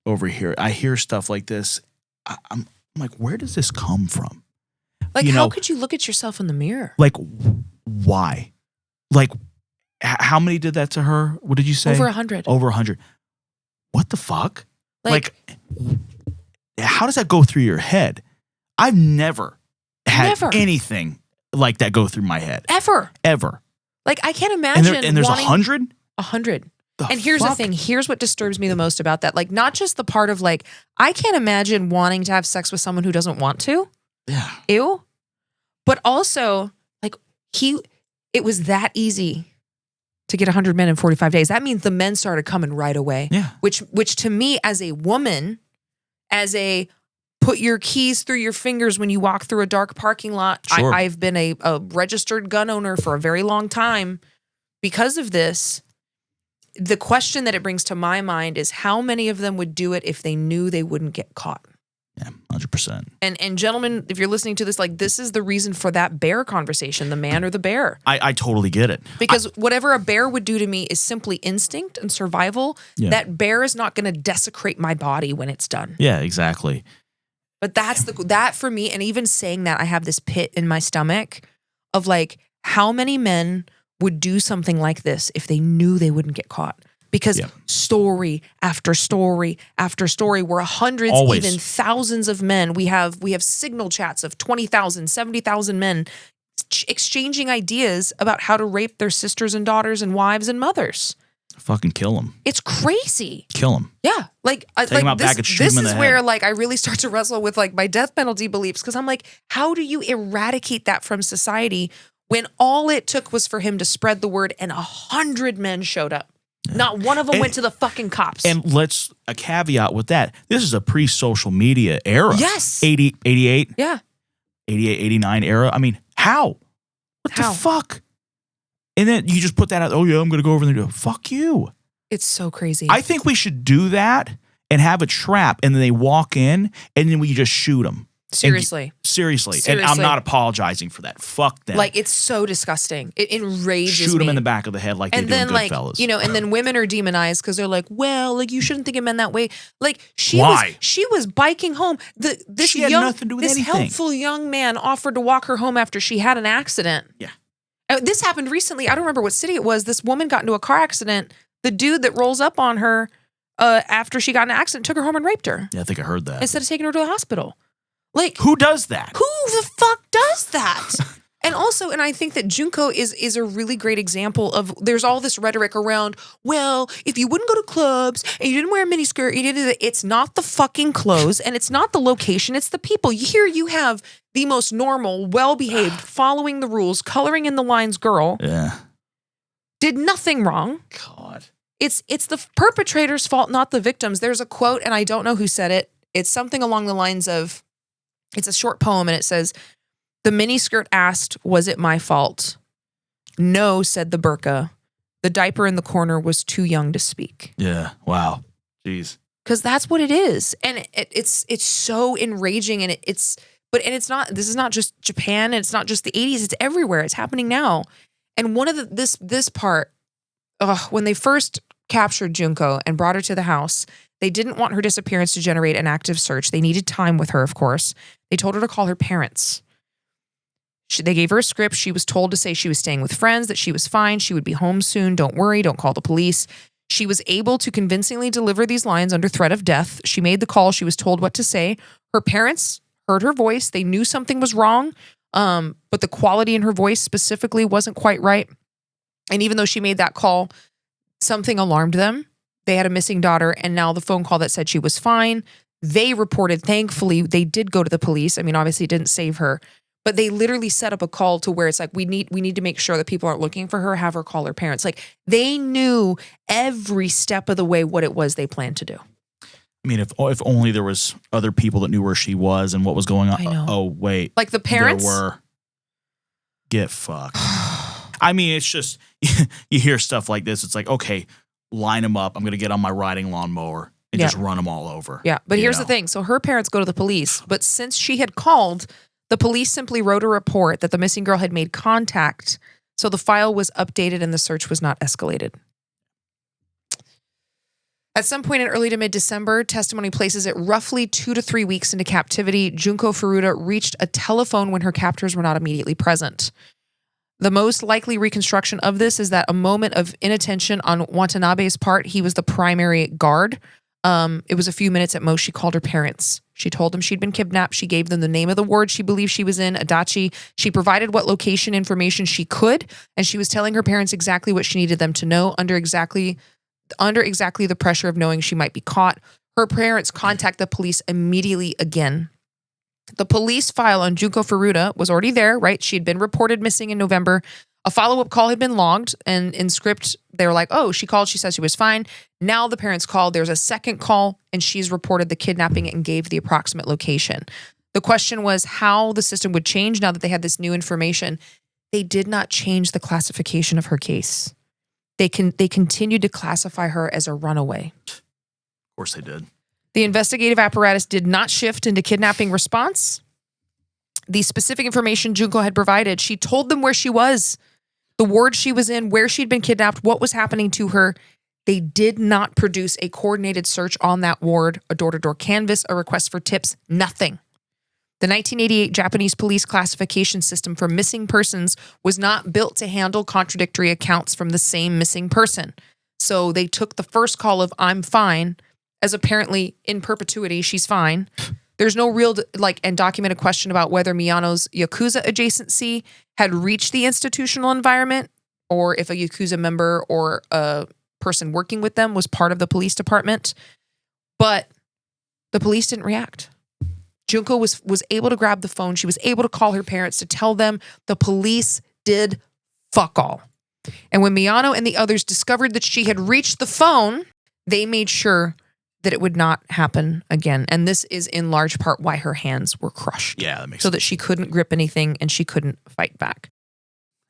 over here, I hear stuff like this. I'm like, where does this come from? Like, how could you look at yourself in the mirror? Like, why? Like, how many did that to her? What did you say? Over 100. Over 100. What the fuck? Like, how does that go through your head? I've never had anything like that go through my head. Ever. Like, I can't imagine. And there's 100? 100. And here's the thing. Here's what disturbs me the most about that. Like, not just the part of like, I can't imagine wanting to have sex with someone who doesn't want to. Yeah. Ew. But also, like, it was that easy to get 100 men in 45 days. That means the men started coming right away. Yeah. Which to me, as a woman, put your keys through your fingers when you walk through a dark parking lot. Sure. I've been a registered gun owner for a very long time because of this. The question that it brings to my mind is how many of them would do it if they knew they wouldn't get caught? Yeah, 100%. And gentlemen, if you're listening to this, like, this is the reason for that bear conversation, the man or the bear. I totally get it. Because whatever a bear would do to me is simply instinct and survival. Yeah. That bear is not going to desecrate my body when it's done. Yeah, exactly. But that for me, and even saying that, I have this pit in my stomach of like, how many men would do something like this if they knew they wouldn't get caught? Because story after story after story, where hundreds, even thousands of men, we have signal chats of 20,000, 70,000 men exchanging ideas about how to rape their sisters and daughters and wives and mothers. Fucking kill them. It's crazy. Kill them. Yeah. Like, take them out back and shoot them in the head. This is where like I really start to wrestle with like my death penalty beliefs, because I'm like, how do you eradicate that from society when all it took was for him to spread the word and 100 men showed up? Yeah. Not one of them went to the fucking cops. And a caveat with that, this is a pre-social media era. Yes. 88? Yeah. 88, 89 era. I mean, how? What the fuck? And then you just put that out. Oh, yeah, I'm going to go over there and do it. Fuck you. It's so crazy. I think we should do that and have a trap, and then they walk in, and then we just shoot them. Seriously. Seriously. And I'm not apologizing for that. Fuck them. Like, it's so disgusting. It enrages me. Shoot them in the back of the head like they do in Goodfellas. And then women are demonized because they're like, well, like, you shouldn't think of men that way. Like, she was biking home. This helpful young man offered to walk her home after she had an accident. Yeah. This happened recently. I don't remember what city it was. This woman got into a car accident. The dude that rolls up on her after she got in an accident took her home and raped her. Yeah, I think I heard that. Instead of taking her to the hospital. Like, who does that? Who the fuck does that? And also, and I think that Junko is a really great example of, there's all this rhetoric around, well, if you wouldn't go to clubs and you didn't wear a miniskirt, it's not the fucking clothes and it's not the location, it's the people. Here you have the most normal, well-behaved, following the rules, coloring in the lines girl. Yeah. Did nothing wrong. God. It's the perpetrator's fault, not the victim's. There's a quote, and I don't know who said it. It's something along the lines of, it's a short poem, and it says, "The miniskirt asked, was it my fault? No, said the burqa. The diaper in the corner was too young to speak." Yeah. Wow. Jeez. Because that's what it is. And it's so enraging. And it's not, this is not just Japan, and it's not just the 80s. It's everywhere. It's happening now. And one of this part, when they first captured Junko and brought her to the house, they didn't want her disappearance to generate an active search. They needed time with her, of course. They told her to call her parents. They gave her a script. She was told to say she was staying with friends, that she was fine, she would be home soon, don't worry, don't call the police. She was able to convincingly deliver these lines under threat of death. She made the call. She was told what to say. Her parents heard her voice. They knew something was wrong, but the quality in her voice specifically wasn't quite right. And even though she made that call, something alarmed them. They had a missing daughter, and now the phone call that said she was fine. They reported, thankfully, they did go to the police. I mean, obviously it didn't save her, but they literally set up a call to where it's like, we need to make sure that people aren't looking for her, have her call her parents. Like, they knew every step of the way what it was they planned to do. I mean, if only there was other people that knew where she was and what was going on. I know. Oh, wait. Like the parents? There were. Get fucked. I mean, it's just, you hear stuff like this. It's like, okay, line them up. I'm going to get on my riding lawnmower and just run them all over. Yeah, but here's the thing. So her parents go to the police, but since she had called, the police simply wrote a report that the missing girl had made contact. So the file was updated and the search was not escalated. At some point in early to mid-December, testimony places it roughly 2 to 3 weeks into captivity. Junko Furuta reached a telephone when her captors were not immediately present. The most likely reconstruction of this is that a moment of inattention on Watanabe's part. He was the primary guard. It was a few minutes at most. She called her parents. She told them she'd been kidnapped. She gave them the name of the ward she believed she was in, Adachi. She provided what location information she could, and she was telling her parents exactly what she needed them to know under exactly the pressure of knowing she might be caught. Her parents contact the police immediately again. The police file on Junko Furuta was already there, right? She had been reported missing in November. A follow-up call had been logged, and in script, they were like, oh, she called, she said she was fine. Now the parents called, there's a second call, and she's reported the kidnapping and gave the approximate location. The question was how the system would change now that they had this new information. They did not change the classification of her case. They continued to classify her as a runaway. Of course they did. The investigative apparatus did not shift into kidnapping response. The specific information Junko had provided, she told them where she was, the ward she was in, where she'd been kidnapped, what was happening to her. They did not produce a coordinated search on that ward, a door-to-door canvass, a request for tips, nothing. The 1988 Japanese police classification system for missing persons was not built to handle contradictory accounts from the same missing person. So they took the first call of "I'm fine" as apparently in perpetuity, she's fine. There's no real and documented question about whether Miyano's yakuza adjacency had reached the institutional environment, or if a yakuza member or a person working with them was part of the police department. But the police didn't react. Junko was able to grab the phone. She was able to call her parents to tell them. The police did fuck all. And when Miyano and the others discovered that she had reached the phone, they made sure that it would not happen again. And this is in large part why her hands were crushed. Yeah, that makes sense. So that sense. she couldn't grip anything and she couldn't fight back.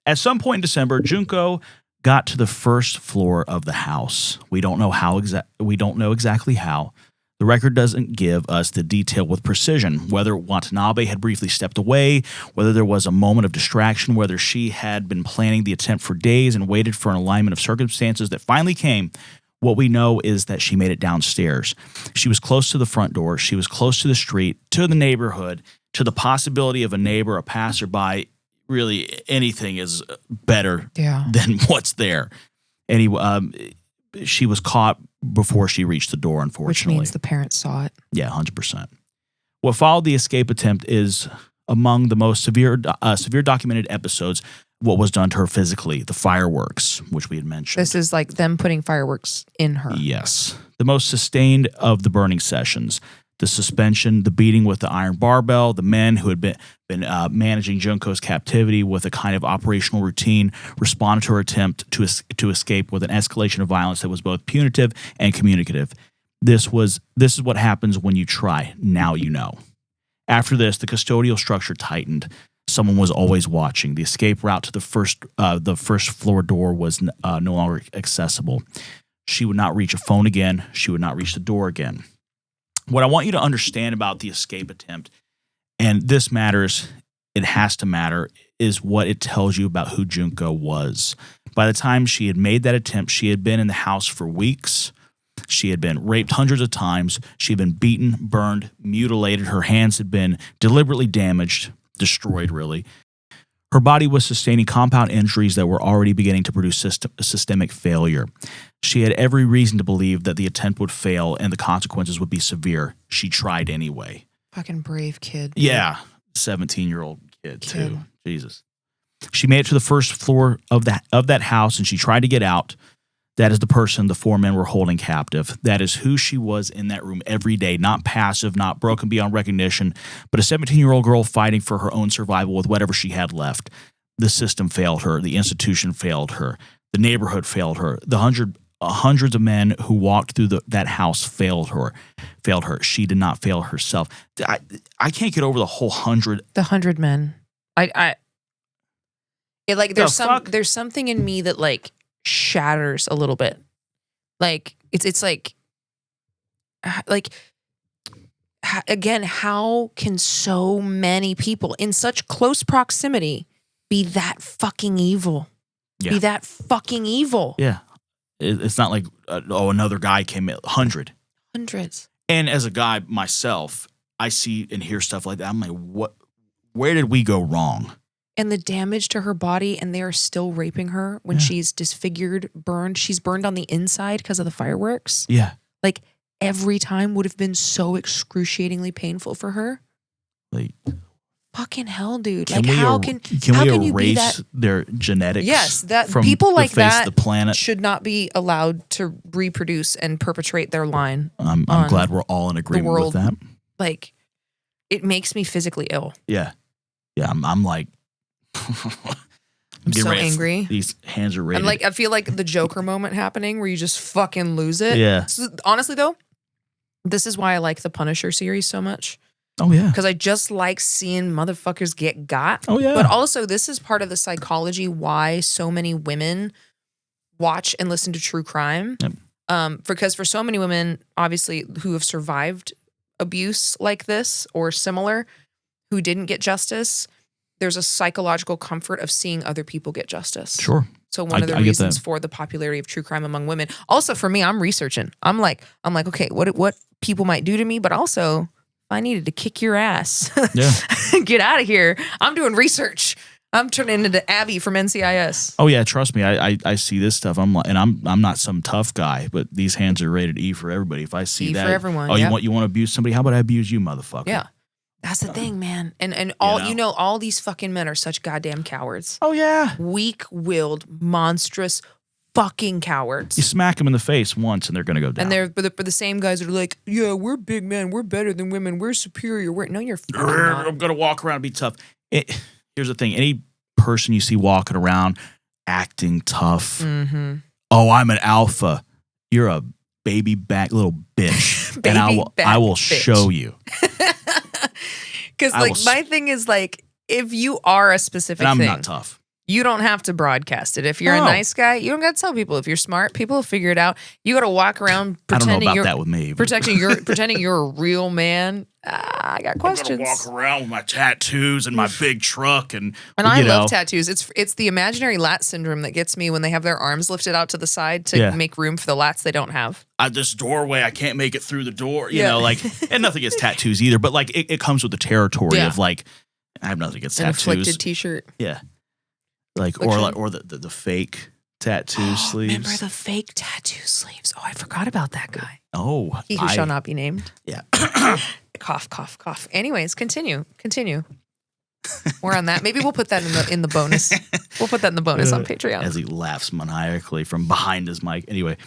At some point in December, Junko got to the first floor of the house. We don't know exactly how. The record doesn't give us the detail with precision, whether Watanabe had briefly stepped away, whether there was a moment of distraction, whether she had been planning the attempt for days and waited for an alignment of circumstances that finally came. What we know is that she made it downstairs. She was close to the front door. She was close to the street, to the neighborhood, to the possibility of a neighbor, a passerby. Really, anything is better than what's there. Anyway, she was caught before she reached the door, unfortunately. Which means the parents saw it. Yeah, 100%. What followed the escape attempt is among the most severe documented episodes, what was done to her physically, the fireworks, which we had mentioned. This is like them putting fireworks in her. Yes. The most sustained of the burning sessions, the suspension, the beating with the iron barbell, the men who had been managing Junko's captivity with a kind of operational routine responded to her attempt to escape with an escalation of violence that was both punitive and communicative. This is what happens when you try. Now you know. After this, the custodial structure tightened. Someone was always watching. The escape route to the first floor door was no longer accessible. She would not reach a phone again. She would not reach the door again. What I want you to understand about the escape attempt, and this matters, it has to matter, is what it tells you about who Junko was. By the time she had made that attempt, she had been in the house for weeks. She had been raped hundreds of times. She had been beaten, burned, mutilated. Her hands had been deliberately damaged, destroyed, really. Her body was sustaining compound injuries that were already beginning to produce systemic failure. She had every reason to believe that the attempt would fail and the consequences would be severe. She tried anyway. Fucking brave kid. Yeah, 17-year-old kid too. Jesus. She made it to the first floor of that house, and she tried to get out. That is the person the four men were holding captive. That is who she was in that room every day, not passive, not broken beyond recognition, but a 17-year-old girl fighting for her own survival with whatever she had left. The system failed her. The institution failed her. The neighborhood failed her. The hundreds of men who walked through that house failed her. She did not fail herself. I can't get over the whole 100. The 100 men. There's something in me that like shatters a little bit. Like it's like again, how can so many people in such close proximity be that fucking evil? Yeah. Be that fucking evil. Yeah. It's not like, another guy came in. Hundreds. And as a guy myself, I see and hear stuff like that. I'm like, where did we go wrong? And the damage to her body, and they are still raping her when she's disfigured, burned. She's burned on the inside because of the fireworks. Yeah. Like, every time would have been so excruciatingly painful for her. Like, fucking hell, dude. Can like, how can we you be erase that? their genetics? Yes, that from people like the face that of the planet? should not be allowed to reproduce and perpetrate their line. I'm glad we're all in agreement with that. Like, it makes me physically ill. Yeah. Yeah, I'm like, I'm so angry. These hands are rated. I feel like the Joker moment happening where you just fucking lose it. Yeah. So, honestly, though, this is why I like the Punisher series so much. Oh, yeah. Because I just like seeing motherfuckers get got. Oh, yeah. But also, this is part of the psychology why so many women watch and listen to true crime. Yep. Because for so many women, obviously, who have survived abuse like this or similar, who didn't get justice, there's a psychological comfort of seeing other people get justice. Sure. So one of the reasons for the popularity of true crime among women. Also, for me, I'm researching. I'm like, okay, what people might do to me, but also, if I needed to kick your ass, get out of here. I'm doing research. I'm turning into Abby from NCIS. Oh yeah, trust me. I see this stuff. I'm not some tough guy, but these hands are rated E for everybody. If I see that, for everyone. Oh, you want to abuse somebody? How about I abuse you, motherfucker? Yeah. That's the thing, man. And all all these fucking men are such goddamn cowards. Oh yeah. Weak-willed, monstrous fucking cowards. You smack them in the face once and they're going to go down. And they're for the same guys that are like, yeah, we're big men, we're better than women, we're superior. No, you're fucking not. I'm going to walk around and be tough. Here's the thing. Any person you see walking around acting tough, oh, I'm an alpha. You're a baby back little bitch. And I will show you. Because my thing is like, if you are a specific thing, I'm not tough. You don't have to broadcast it. If you're a nice guy, you don't got to tell people. If you're smart, people will figure it out. You got to walk around pretending I don't know about that with me. Pretending you're a real man. I got questions. I'm gonna walk around with my tattoos and my big truck and I love tattoos. It's the imaginary lat syndrome that gets me when they have their arms lifted out to the side to make room for the lats they don't have. This doorway, I can't make it through the door. You know, like, and nothing against tattoos either, but like it comes with the territory of like, I have nothing against tattoos. An afflicted t-shirt. Yeah. Like or the fake tattoo sleeves. Remember the fake tattoo sleeves? Oh, I forgot about that guy. Oh, he who shall not be named. Yeah. Cough, cough, cough. Anyways, continue. More on that. Maybe we'll put that in the bonus. We'll put that in the bonus on Patreon. As he laughs maniacally from behind his mic. Anyway,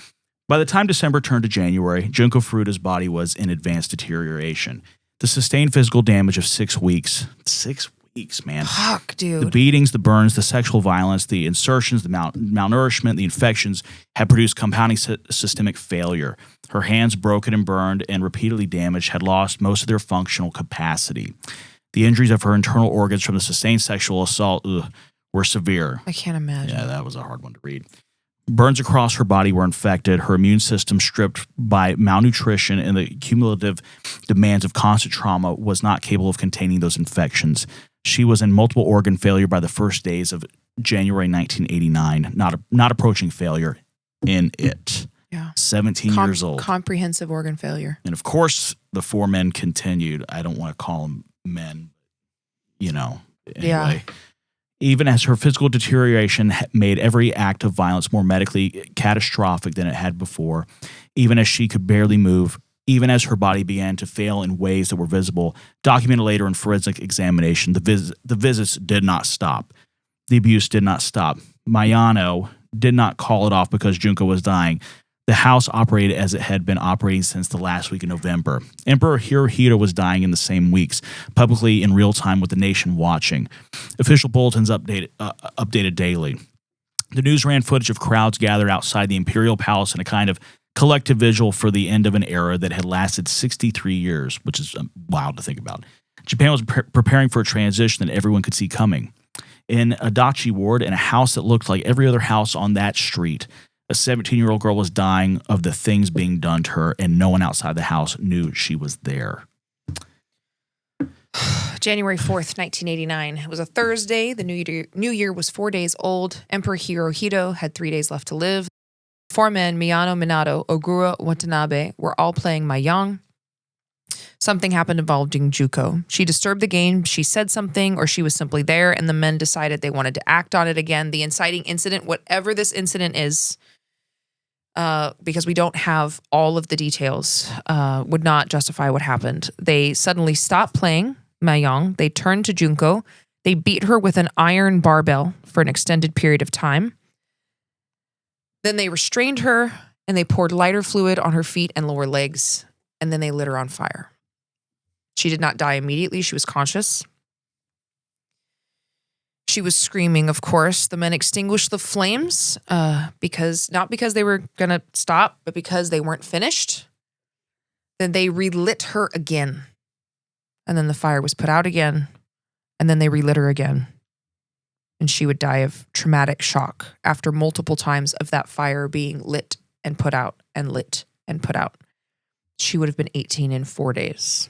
by the time December turned to January, Junko Furuta's body was in advanced deterioration. The sustained physical damage of 6 weeks. 6 weeks, man. Fuck, dude. The beatings, the burns, the sexual violence, the insertions, the malnourishment, the infections had produced compounding systemic failure. Her hands, broken and burned and repeatedly damaged, had lost most of their functional capacity. The injuries of her internal organs from the sustained sexual assault were severe. I can't imagine. Yeah, that was a hard one to read. Burns across her body were infected, her immune system stripped by malnutrition, and the cumulative demands of constant trauma was not capable of containing those infections. She was in multiple organ failure by the first days of January 1989, not approaching failure in it. Yeah. 17 years old. Comprehensive organ failure. And of course, the 4 men continued. I don't want to call them men, anyway. Yeah. Even as her physical deterioration made every act of violence more medically catastrophic than it had before, even as she could barely move, even as her body began to fail in ways that were visible, documented later in forensic examination, the visits did not stop. The abuse did not stop. Miyano did not call it off because Junko was dying. The house operated as it had been operating since the last week of November. Emperor Hirohito was dying in the same weeks, publicly in real time with the nation watching. Official bulletins updated daily. The news ran footage of crowds gathered outside the imperial palace in a kind of collective vigil for the end of an era that had lasted 63 years, which is wild to think about. Japan was preparing for a transition that everyone could see coming. In Adachi Ward, in a house that looked like every other house on that street, a 17-year-old girl was dying of the things being done to her, and no one outside the house knew she was there. January 4th, 1989. It was a Thursday. The new year was 4 days old. Emperor Hirohito had 3 days left to live. 4 men, Miyano, Minato, Ogura, Watanabe, were all playing mahjong. Something happened involving Junko. She disturbed the game, she said something, or she was simply there, and the men decided they wanted to act on it again. The inciting incident, whatever this incident is, because we don't have all of the details, would not justify what happened. They suddenly stopped playing mahjong. They turned to Junko. They beat her with an iron barbell for an extended period of time. Then they restrained her, and they poured lighter fluid on her feet and lower legs, and then they lit her on fire. She did not die immediately. She was conscious. She was screaming, of course. The men extinguished the flames not because they were going to stop, but because they weren't finished. Then they relit her again. And then the fire was put out again. And then they relit her again. And she would die of traumatic shock after multiple times of that fire being lit and put out and lit and put out. She would have been 18 in 4 days.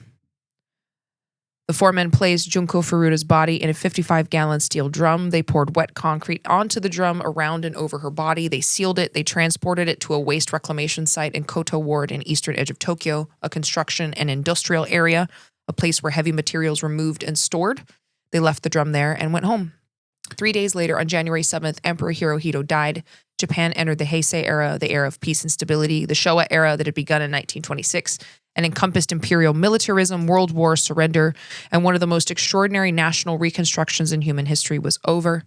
The 4 men placed Junko Furuta's body in a 55-gallon steel drum. They poured wet concrete onto the drum around and over her body. They sealed it. They transported it to a waste reclamation site in Koto Ward in eastern edge of Tokyo, a construction and industrial area, a place where heavy materials were moved and stored. They left the drum there and went home. 3 days later, on January 7th, Emperor Hirohito died. Japan entered the Heisei era, the era of peace and stability, the Showa era that had begun in 1926 and encompassed imperial militarism, world war, surrender, and one of the most extraordinary national reconstructions in human history was over.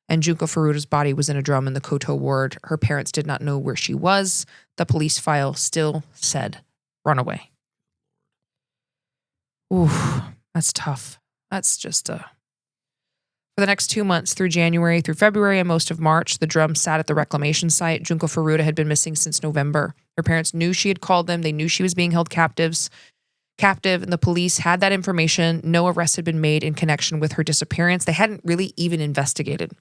And Junko Furuta's body was in a drum in the Koto Ward. Her parents did not know where she was. The police file still said, runaway. Ooh, that's tough. That's just For the next 2 months, through January, through February, and most of March, the drum sat at the reclamation site. Junko Furuta had been missing since November. Her parents knew she had called them. They knew she was being held captive, and the police had that information. No arrests had been made in connection with her disappearance. They hadn't really even investigated.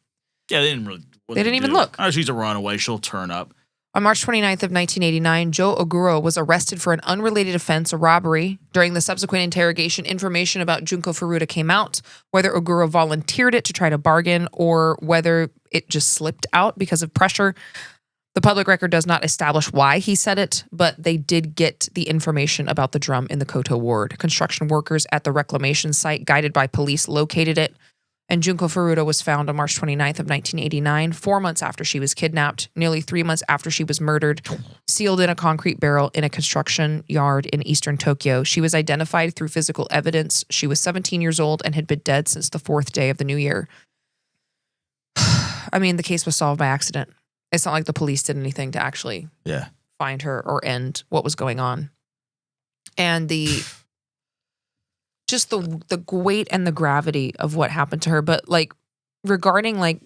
Yeah, they didn't really. They didn't even look. Oh, she's a runaway. She'll turn up. On March 29th of 1989, Joe Ogura was arrested for an unrelated offense, a robbery. During the subsequent interrogation, information about Junko Furuta came out. Whether Ogura volunteered it to try to bargain or whether it just slipped out because of pressure, the public record does not establish why he said it, but they did get the information about the drum in the Koto Ward. Construction workers at the reclamation site, guided by police, located it, And Junko Furuta was found on March 29th of 1989, 4 months after she was kidnapped, nearly 3 months after she was murdered, sealed in a concrete barrel in a construction yard in eastern Tokyo. She was identified through physical evidence. She was 17 years old and had been dead since the 4th day of the new year. I mean, the case was solved by accident. It's not like the police did anything to actually find her or end what was going on. And just the weight and the gravity of what happened to her. But like regarding like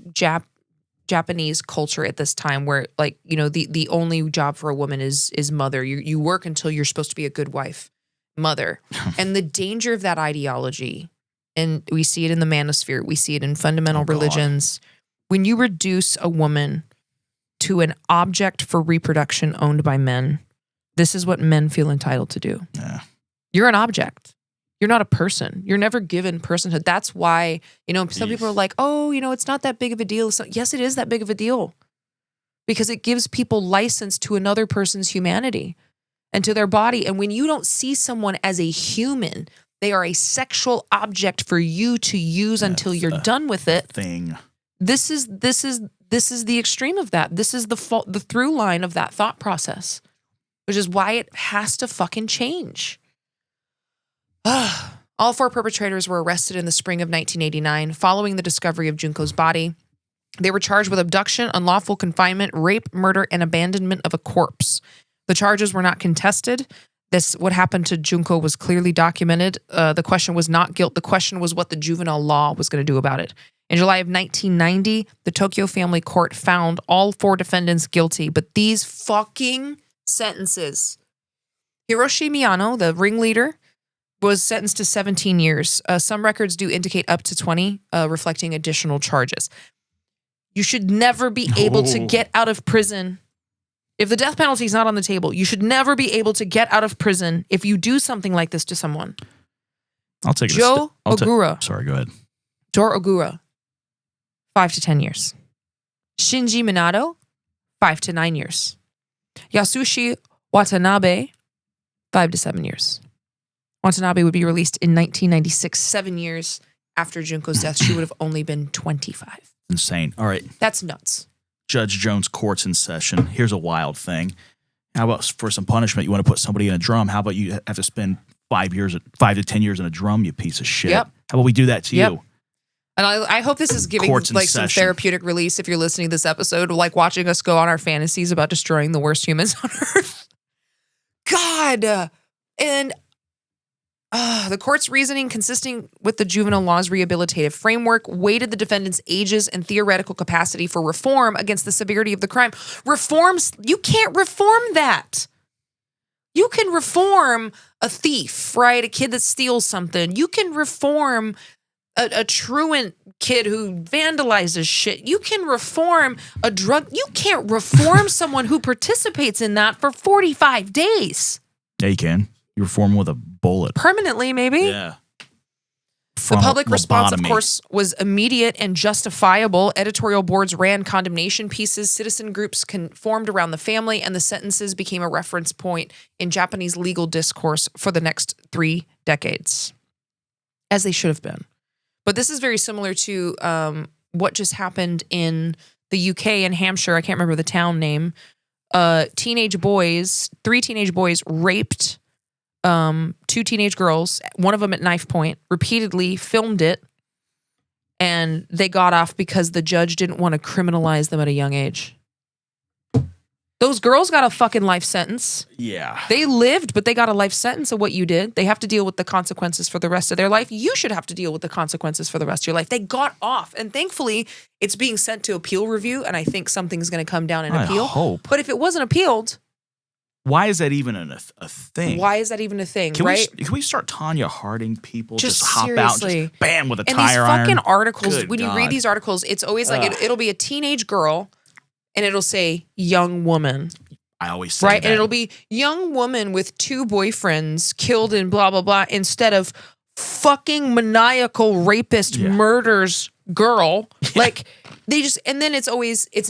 Japanese culture at this time, where like, you know, the only job for a woman is mother. You work until you're supposed to be a good wife, mother. And the danger of that ideology, and we see it in the manosphere, we see it in fundamental religions. When you reduce a woman to an object for reproduction owned by men, this is what men feel entitled to do. Yeah. You're an object. You're not a person. You're never given personhood. That's why, you know, some people are like, oh, you know, it's not that big of a deal. So, yes, it is that big of a deal. Because it gives people license to another person's humanity and to their body. And when you don't see someone as a human, they are a sexual object for you to use until you're done with it. This is the extreme of that. This is the through line of that thought process, which is why it has to fucking change. All 4 perpetrators were arrested in the spring of 1989 following the discovery of Junko's body. They were charged with abduction, unlawful confinement, rape, murder, and abandonment of a corpse. The charges were not contested. What happened to Junko was clearly documented. The question was not guilt. The question was what the juvenile law was going to do about it. In July of 1990, the Tokyo Family Court found all 4 defendants guilty, but these fucking sentences. Hiroshi Miyano, the ringleader, was sentenced to 17 years. Some records do indicate up to 20, reflecting additional charges. You should never be able to get out of prison. If the death penalty is not on the table, you should never be able to get out of prison if you do something like this to someone. I'll take Joe Ogura. Sorry, go ahead. Joe Ogura, 5 to 10 years. Shinji Minato, 5 to 9 years. Yasushi Watanabe, 5 to 7 years. Watanabe would be released in 1996, 7 years after Junko's death. She would have only been 25. Insane. All right. That's nuts. Judge Jones' court's in session. Here's a wild thing. How about for some punishment, you want to put somebody in a drum? How about you have to spend 5 to 10 years in a drum, you piece of shit? Yep. How about we do that to you? And I hope this is giving like some therapeutic release if you're listening to this episode, like watching us go on our fantasies about destroying the worst humans on earth. God. And the court's reasoning, consisting with the juvenile law's rehabilitative framework, weighted the defendants' ages and theoretical capacity for reform against the severity of the crime. Reforms, you can't reform that. You can reform a thief, right? A kid that steals something. You can reform a truant kid who vandalizes shit. You can reform a drug. You can't reform someone who participates in that for 45 days. Yeah, you can. You reform with a bullet. Permanently, maybe? Yeah. The public response, of course, was immediate and justifiable. Editorial boards ran condemnation pieces. Citizen groups formed around the family, and the sentences became a reference point in Japanese legal discourse for the next 3 decades, as they should have been. But this is very similar to what just happened in the UK in Hampshire. I can't remember the town name. 3 teenage boys raped 2 teenage girls, one of them at knife point, repeatedly filmed it, and they got off because the judge didn't want to criminalize them at a young age. Those girls got a fucking life sentence. Yeah. They lived, but they got a life sentence of what you did. They have to deal with the consequences for the rest of their life. You should have to deal with the consequences for the rest of your life. They got off, and thankfully, it's being sent to appeal review, and I think something's going to come down in appeal. I hope. But if it wasn't appealed... Why is that even a thing? Why is that even a thing, can right? Can we start Tanya Harding people? Just seriously. Hop out and just bam with a and tire iron. And these fucking articles, Good when God. you read these articles, it's always like, it'll be a teenage girl and it'll say young woman. I always say right? that. And it'll be young woman with 2 boyfriends killed in blah, blah, blah, instead of fucking maniacal rapist murders girl. Yeah. Like they just, and then it's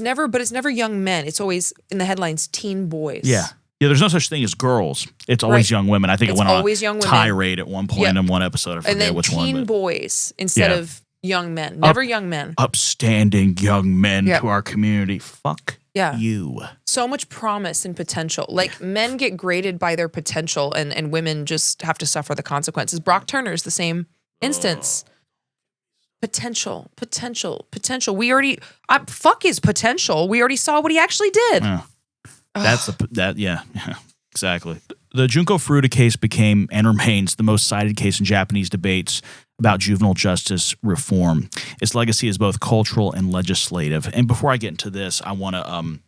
never young men. It's always in the headlines, teen boys. Yeah. Yeah, there's no such thing as girls. It's always young women. I think it went on a tirade at one point in one episode. I forget which one. And then teen boys instead of Young men. Never young men. Upstanding young men Yep. to our community. Fuck you. So much promise and potential. Like, men get graded by their potential, and women just have to suffer the consequences. Brock Turner's the same instance. Potential. We already, fuck his potential. We already saw what he actually did. Yeah. That's yeah, exactly. The Junko Furuta case became and remains the most cited case in Japanese debates about juvenile justice reform. Its legacy is both cultural and legislative. And before I get into this, I want to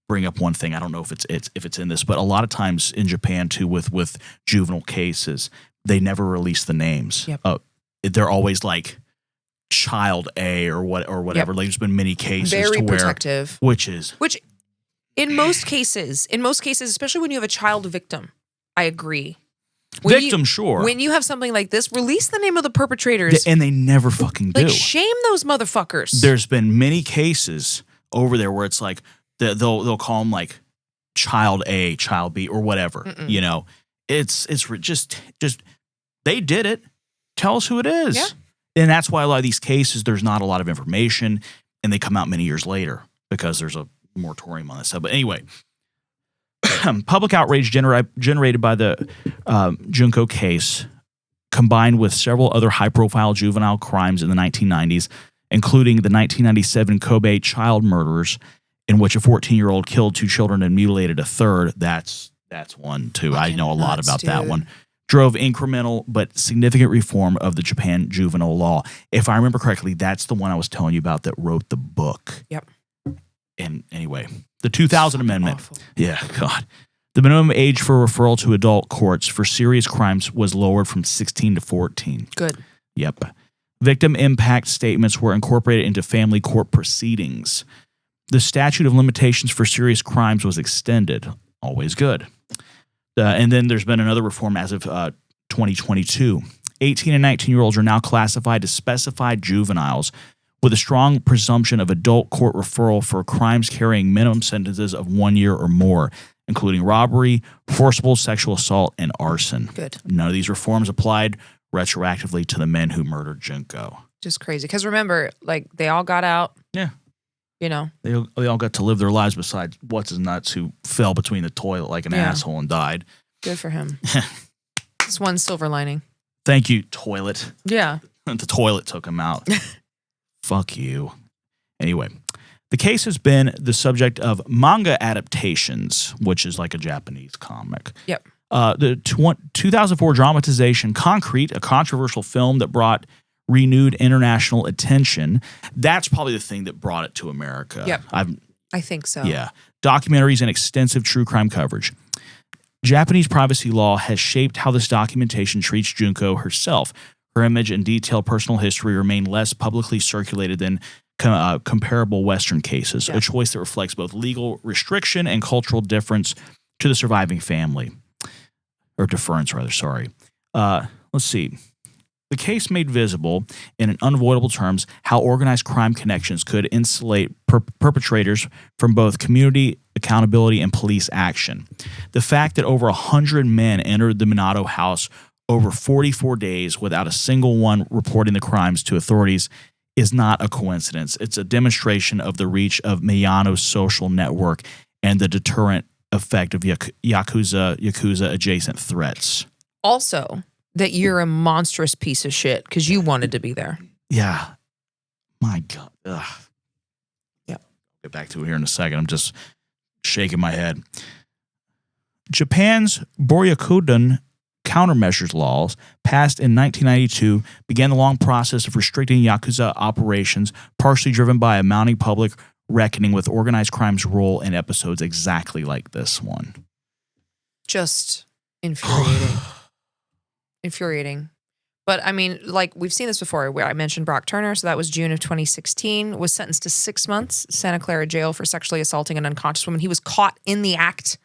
bring up one thing. I don't know if it's in this, but a lot of times in Japan too, with juvenile cases, they never release the names. Yep. They're always like child A or whatever. Yep. Like, there's been many cases Very to where, protective. which in most cases, especially when you have a child victim, I agree. Sure. When you have something like this, release the name of the perpetrators. And they never fucking do. Like, shame those motherfuckers. There's been many cases over there where it's like they'll call them like child A, child B, or whatever. Mm-mm. You know, it's just they did it. Tell us who it is. Yeah. And that's why a lot of these cases, there's not a lot of information, and they come out many years later because there's a moratorium on this stuff. But anyway, public outrage generated by the Junko case, combined with several other high-profile juvenile crimes in the 1990s, including the 1997 Kobe child murders, in which a 14-year-old killed 2 children and mutilated a third. That's one too. I know a lot about that one. Drove incremental but significant reform of the Japan juvenile law. If I remember correctly, that's the one I was telling you about that wrote the book. Yep. And anyway, the 2000 amendment. Awful. Yeah, God. The minimum age for referral to adult courts for serious crimes was lowered from 16 to 14. Good. Yep. Victim impact statements were incorporated into family court proceedings. The statute of limitations for serious crimes was extended. Always good. And then there's been another reform as of 2022. 18 and 19-year-olds are now classified as specified juveniles with a strong presumption of adult court referral for crimes carrying minimum sentences of 1 year or more, including robbery, forcible sexual assault, and arson. Good. None of these reforms applied retroactively to the men who murdered Junko. Just crazy. Because remember, like, they all got out. Yeah. You know. They all got to live their lives besides what's-his-nuts who fell between the toilet like an asshole and died. Good for him. It's one silver lining. Thank you, toilet. Yeah. The toilet took him out. Fuck you. Anyway, the case has been the subject of manga adaptations, which is like a Japanese comic. Yep. The 2004 dramatization Concrete, a controversial film that brought renewed international attention. That's probably the thing that brought it to America. Yep. I think so. Yeah. Documentaries and extensive true crime coverage. Japanese privacy law has shaped how this documentation treats Junko herself. Her image and detailed personal history remain less publicly circulated than comparable Western cases, a choice that reflects both legal restriction and cultural difference to the surviving family. Or deference, rather, sorry. Let's see. The case made visible, in unavoidable terms, how organized crime connections could insulate perpetrators from both community accountability and police action. The fact that over 100 men entered the Misato house over 44 days without a single one reporting the crimes to authorities is not a coincidence. It's a demonstration of the reach of Miyano's social network and the deterrent effect of yakuza adjacent threats. Also, that you're a monstrous piece of shit because you wanted to be there. Yeah. My God. Ugh. Yeah. Get back to it here in a second. I'm just shaking my head. Japan's Boryakuden countermeasures laws, passed in 1992, began the long process of restricting yakuza operations, partially driven by a mounting public reckoning with organized crime's role in episodes exactly like this one. Just infuriating. Infuriating. But I mean, like, we've seen this before where I mentioned Brock Turner. So that was June of 2016, was sentenced to 6 months, Santa Clara jail for sexually assaulting an unconscious woman. He was caught in the act.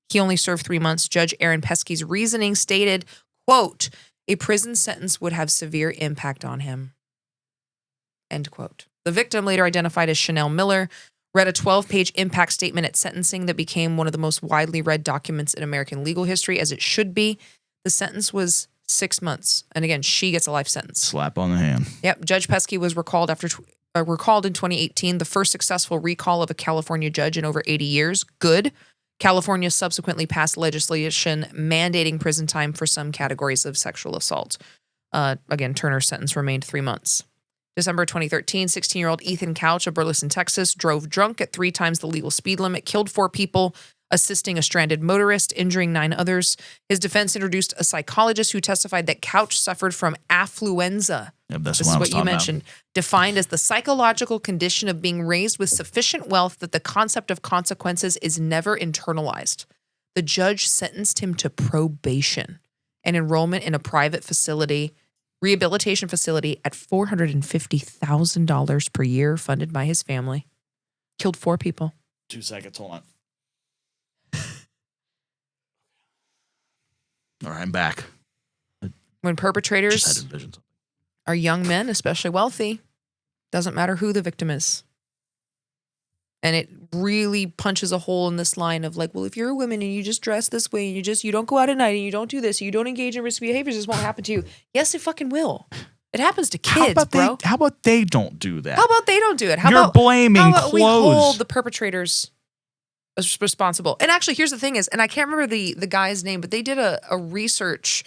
He only served 3 months. Judge Aaron Pesky's reasoning stated, quote, a prison sentence would have severe impact on him. End quote. The victim, later identified as Chanel Miller, read a 12-page impact statement at sentencing that became one of the most widely read documents in American legal history, as it should be. The sentence was 6 months. And again, she gets a life sentence. Slap on the hand. Yep. Judge Pesky was recalled recalled in 2018, the first successful recall of a California judge in over 80 years. Good. California subsequently passed legislation mandating prison time for some categories of sexual assault. Again, Turner's sentence remained 3 months. December 2013, 16-year-old Ethan Couch of Burleson, Texas, drove drunk at 3 times the legal speed limit, killed 4 people, assisting a stranded motorist, injuring 9 others. His defense introduced a psychologist who testified that Couch suffered from affluenza. Yep, that's This is what you mentioned. Defined as the psychological condition of being raised with sufficient wealth that the concept of consequences is never internalized. The judge sentenced him to probation and enrollment in a private rehabilitation facility at $450,000 per year, funded by his family. Killed 4 people. 2 seconds, hold on. All right, I'm back. When perpetrators Just had to envision something. are young men, especially wealthy, doesn't matter who the victim is. And it really punches a hole in this line of like, well, if you're a woman and you just dress this way and you don't go out at night and you don't do this, and you don't engage in risky behaviors, this won't happen to you. Yes, it fucking will. It happens to kids, bro. How about they don't do that? How about they don't do it? You're blaming how about clothes. we hold the perpetrators as responsible? And actually, here's the thing is, and I can't remember the guy's name, but they did a research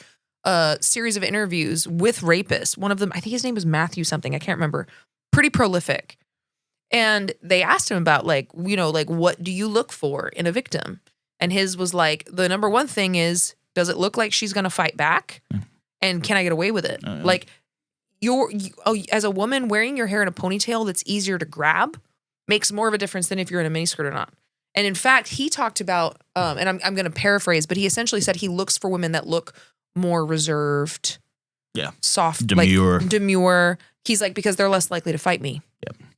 series of interviews with rapists. One of them, I think his name was Matthew something. I can't remember. Pretty prolific. And they asked him about what do you look for in a victim? And his was like, the number one thing is, does it look like she's going to fight back? And can I get away with it? Like as a woman, wearing your hair in a ponytail that's easier to grab makes more of a difference than if you're in a miniskirt or not. And in fact, he talked about, and I'm going to paraphrase, but he essentially said he looks for women that look more reserved, soft, demure. He's like, because they're less likely to fight me. Yep.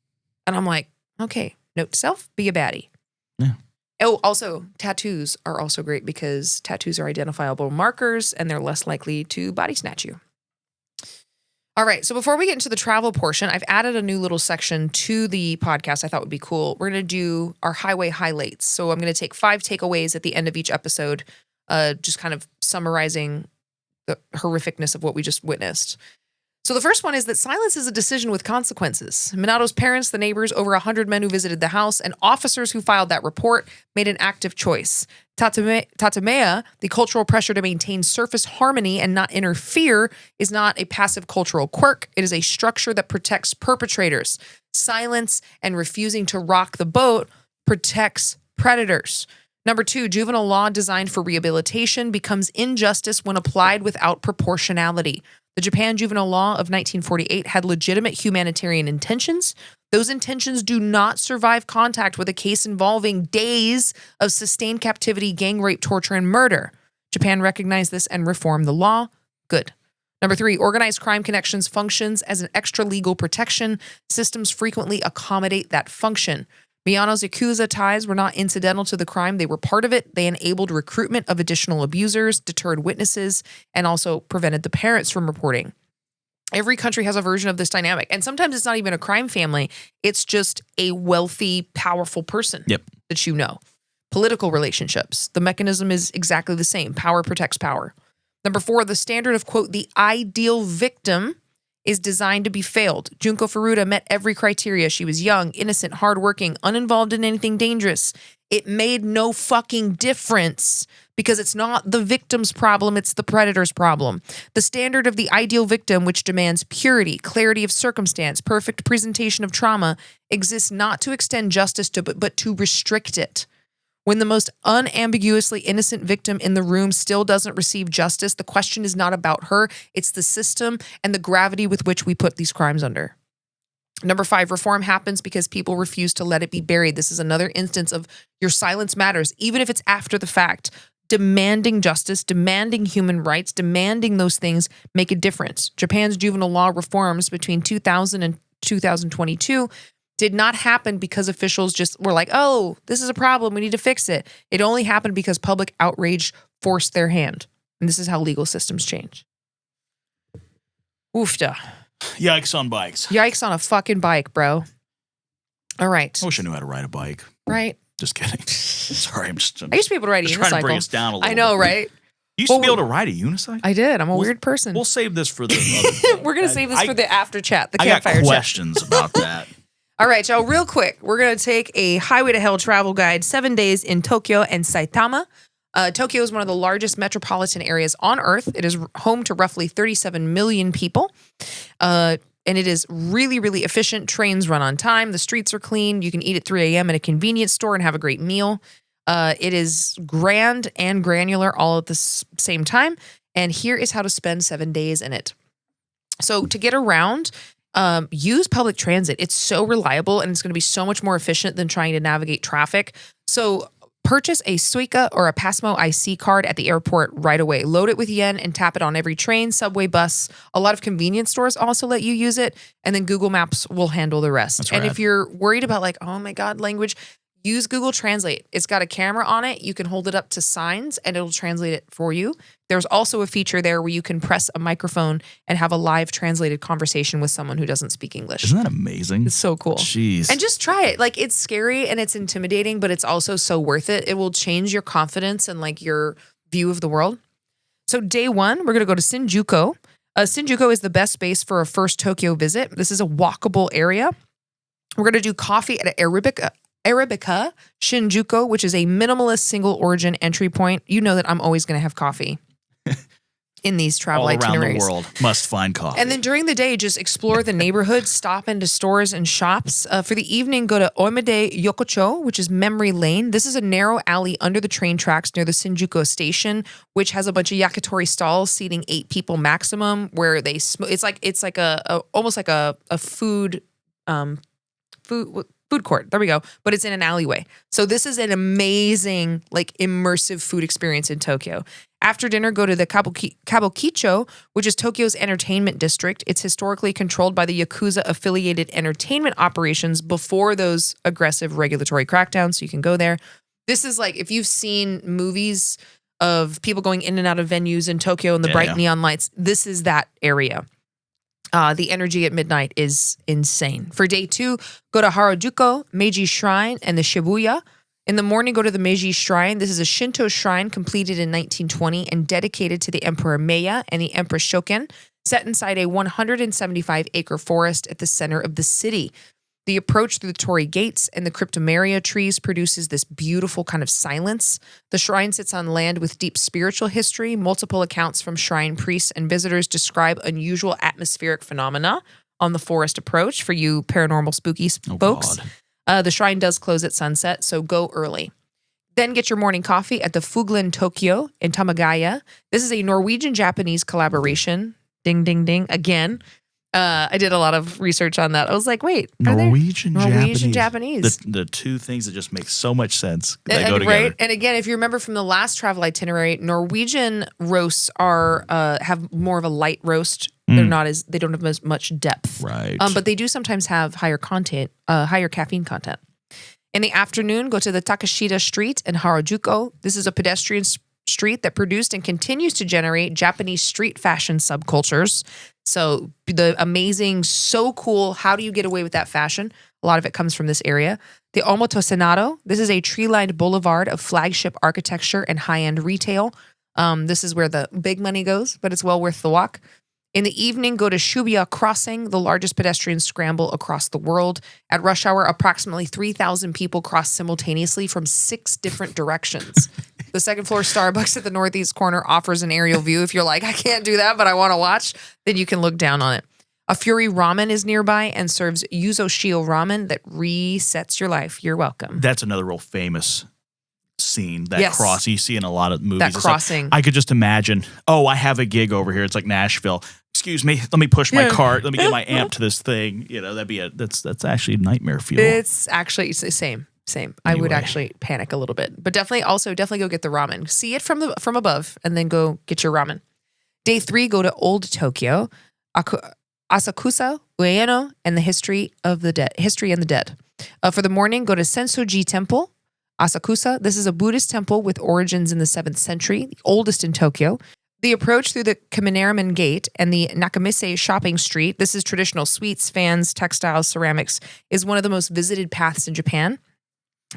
And I'm like, okay, note to self, be a baddie. Yeah. Oh, also, tattoos are also great because tattoos are identifiable markers and they're less likely to body snatch you. All right, so before we get into the travel portion, I've added a new little section to the podcast I thought would be cool. We're going to do our highway highlights. So I'm going to take 5 takeaways at the end of each episode, just kind of summarizing the horrificness of what we just witnessed. So the first one is that silence is a decision with consequences. Minato's parents, the neighbors, over 100 men who visited the house, and officers who filed that report made an active choice. Tatamea, the cultural pressure to maintain surface harmony and not interfere, is not a passive cultural quirk. It is a structure that protects perpetrators. Silence and refusing to rock the boat protects predators. Number 2, juvenile law designed for rehabilitation becomes injustice when applied without proportionality. The Japan Juvenile Law of 1948 had legitimate humanitarian intentions. Those intentions do not survive contact with a case involving days of sustained captivity, gang rape, torture, and murder. Japan recognized this and reformed the law. Good. Number 3, organized crime connections functions as an extra legal protection. Systems frequently accommodate that function. Miyano's yakuza ties were not incidental to the crime. They were part of it. They enabled recruitment of additional abusers, deterred witnesses, and also prevented the parents from reporting. Every country has a version of this dynamic. And sometimes it's not even a crime family. It's just a wealthy, powerful person that you know. Political relationships. The mechanism is exactly the same. Power protects power. Number 4, the standard of, quote, the ideal victim is designed to be failed. Junko Furuta met every criteria. She was young, innocent, hardworking, uninvolved in anything dangerous. It made no fucking difference because it's not the victim's problem, it's the predator's problem. The standard of the ideal victim, which demands purity, clarity of circumstance, perfect presentation of trauma, exists not to extend justice but to restrict it. When the most unambiguously innocent victim in the room still doesn't receive justice, the question is not about her. It's the system and the gravity with which we put these crimes under. Number 5, reform happens because people refuse to let it be buried. This is another instance of your silence matters, even if it's after the fact. Demanding justice, demanding human rights, demanding those things make a difference. Japan's juvenile law reforms between 2000 and 2022 did not happen because officials just were like, oh, this is a problem, we need to fix it. It only happened because public outrage forced their hand. And this is how legal systems change. Oofda. Yikes on bikes. Yikes on a fucking bike, bro. All right. I wish I knew how to ride a bike. Right. Just kidding. Sorry, I used to be able to ride a unicycle. trying to bring us down a little I know, bit. right? You used to be able to ride a unicycle? I did. I'm a weird person. We'll save this for the We're going to save this for the after chat, the I campfire got chat. questions about that. All right, y'all, real quick. We're going to take a Highway to Hell travel guide, 7 days in Tokyo and Saitama. Tokyo is one of the largest metropolitan areas on Earth. It is home to roughly 37 million people. And it is really, really efficient. Trains run on time. The streets are clean. You can eat at 3 a.m. at a convenience store and have a great meal. It is grand and granular all at the same time. And here is how to spend 7 days in it. So to get around, use public transit. It's so reliable and it's going to be so much more efficient than trying to navigate traffic. So purchase a Suica or a Passmo IC card at the airport right away. Load it with yen and tap it on every train, subway, bus. A lot of convenience stores also let you use it. And then Google Maps will handle the rest. That's and rad. if you're worried about like, oh my God, language, use Google Translate. It's got a camera on it. You can hold it up to signs and it'll translate it for you. There's also a feature there where you can press a microphone and have a live translated conversation with someone who doesn't speak English. Isn't that amazing? It's so cool. Jeez. And just try it. Like, it's scary and it's intimidating, but it's also so worth it. It will change your confidence and like your view of the world. So day one, we're going to go to Shinjuku. Shinjuku is the best space for a first Tokyo visit. This is a walkable area. We're going to do coffee at Arabica Shinjuku, which is a minimalist single origin entry point. You know that I'm always going to have coffee in these travel all around itineraries. the world must find coffee. And then during the day, just explore the neighborhood, stop into stores and shops. For the evening, go to Oimide Yokocho, which is Memory Lane. This is a narrow alley under the train tracks near the Shinjuku station, which has a bunch of yakitori stalls seating 8 people maximum, where they it's like a almost like a food court. There we go. But it's in an alleyway. So this is an amazing, like, immersive food experience in Tokyo. After dinner, go to the Kabukicho, which is Tokyo's entertainment district. It's historically controlled by the yakuza-affiliated entertainment operations before those aggressive regulatory crackdowns, so you can go there. This is like, if you've seen movies of people going in and out of venues in Tokyo and the bright neon lights, this is that area. The energy at midnight is insane. For day 2, go to Harajuku, Meiji Shrine, and the Shibuya. In the morning, go to the Meiji Shrine. This is a Shinto shrine completed in 1920 and dedicated to the Emperor Meiya and the Empress Shoken, set inside a 175-acre forest at the center of the city. The approach through the torii gates and the cryptomeria trees produces this beautiful kind of silence. The shrine sits on land with deep spiritual history. Multiple accounts from shrine priests and visitors describe unusual atmospheric phenomena on the forest approach for you paranormal spooky folks. The shrine does close at sunset, so go early. Then get your morning coffee at the Fuglen Tokyo in Tamagaya. This is a Norwegian-Japanese collaboration. Ding, ding, ding. Again. I did a lot of research on that. I was like, wait, Norwegian Japanese. The two things that just make so much sense. They go together. Right? And again, if you remember from the last travel itinerary, Norwegian roasts are have more of a light roast. They don't have as much depth. Right. But they do sometimes have higher caffeine content. In the afternoon, go to the Takashita Street in Harajuku. This is a pedestrian street that produced and continues to generate Japanese street fashion subcultures. So the amazing, so cool, how do you get away with that fashion? A lot of it comes from this area. The Omoto Senado, this is a tree-lined boulevard of flagship architecture and high-end retail. This is where the big money goes, but it's well worth the walk. In the evening, go to Shibuya Crossing, the largest pedestrian scramble across the world. At rush hour, approximately 3,000 people cross simultaneously from 6 different directions. The second floor Starbucks at the northeast corner offers an aerial view. If you're like, I can't do that, but I want to watch, then you can look down on it. A Fury Ramen is nearby and serves Yuzo Shio ramen that resets your life. You're welcome. That's another real famous scene, that cross you see in a lot of movies. That crossing. I could just imagine, I have a gig over here. It's like Nashville. Excuse me, let me push my cart. Let me get my amp to this thing. You know, that's actually nightmare fuel. It's actually the same. Anyway. I would actually panic a little bit, but definitely go get the ramen. See it from above and then go get your ramen. Day 3, go to Old Tokyo, Asakusa, Ueno, and the history and the dead. For the morning, go to Sensoji Temple, Asakusa. This is a Buddhist temple with origins in the 7th century, the oldest in Tokyo. The approach through the Kaminaraman Gate and the Nakamise shopping street, this is traditional sweets, fans, textiles, ceramics, is one of the most visited paths in Japan.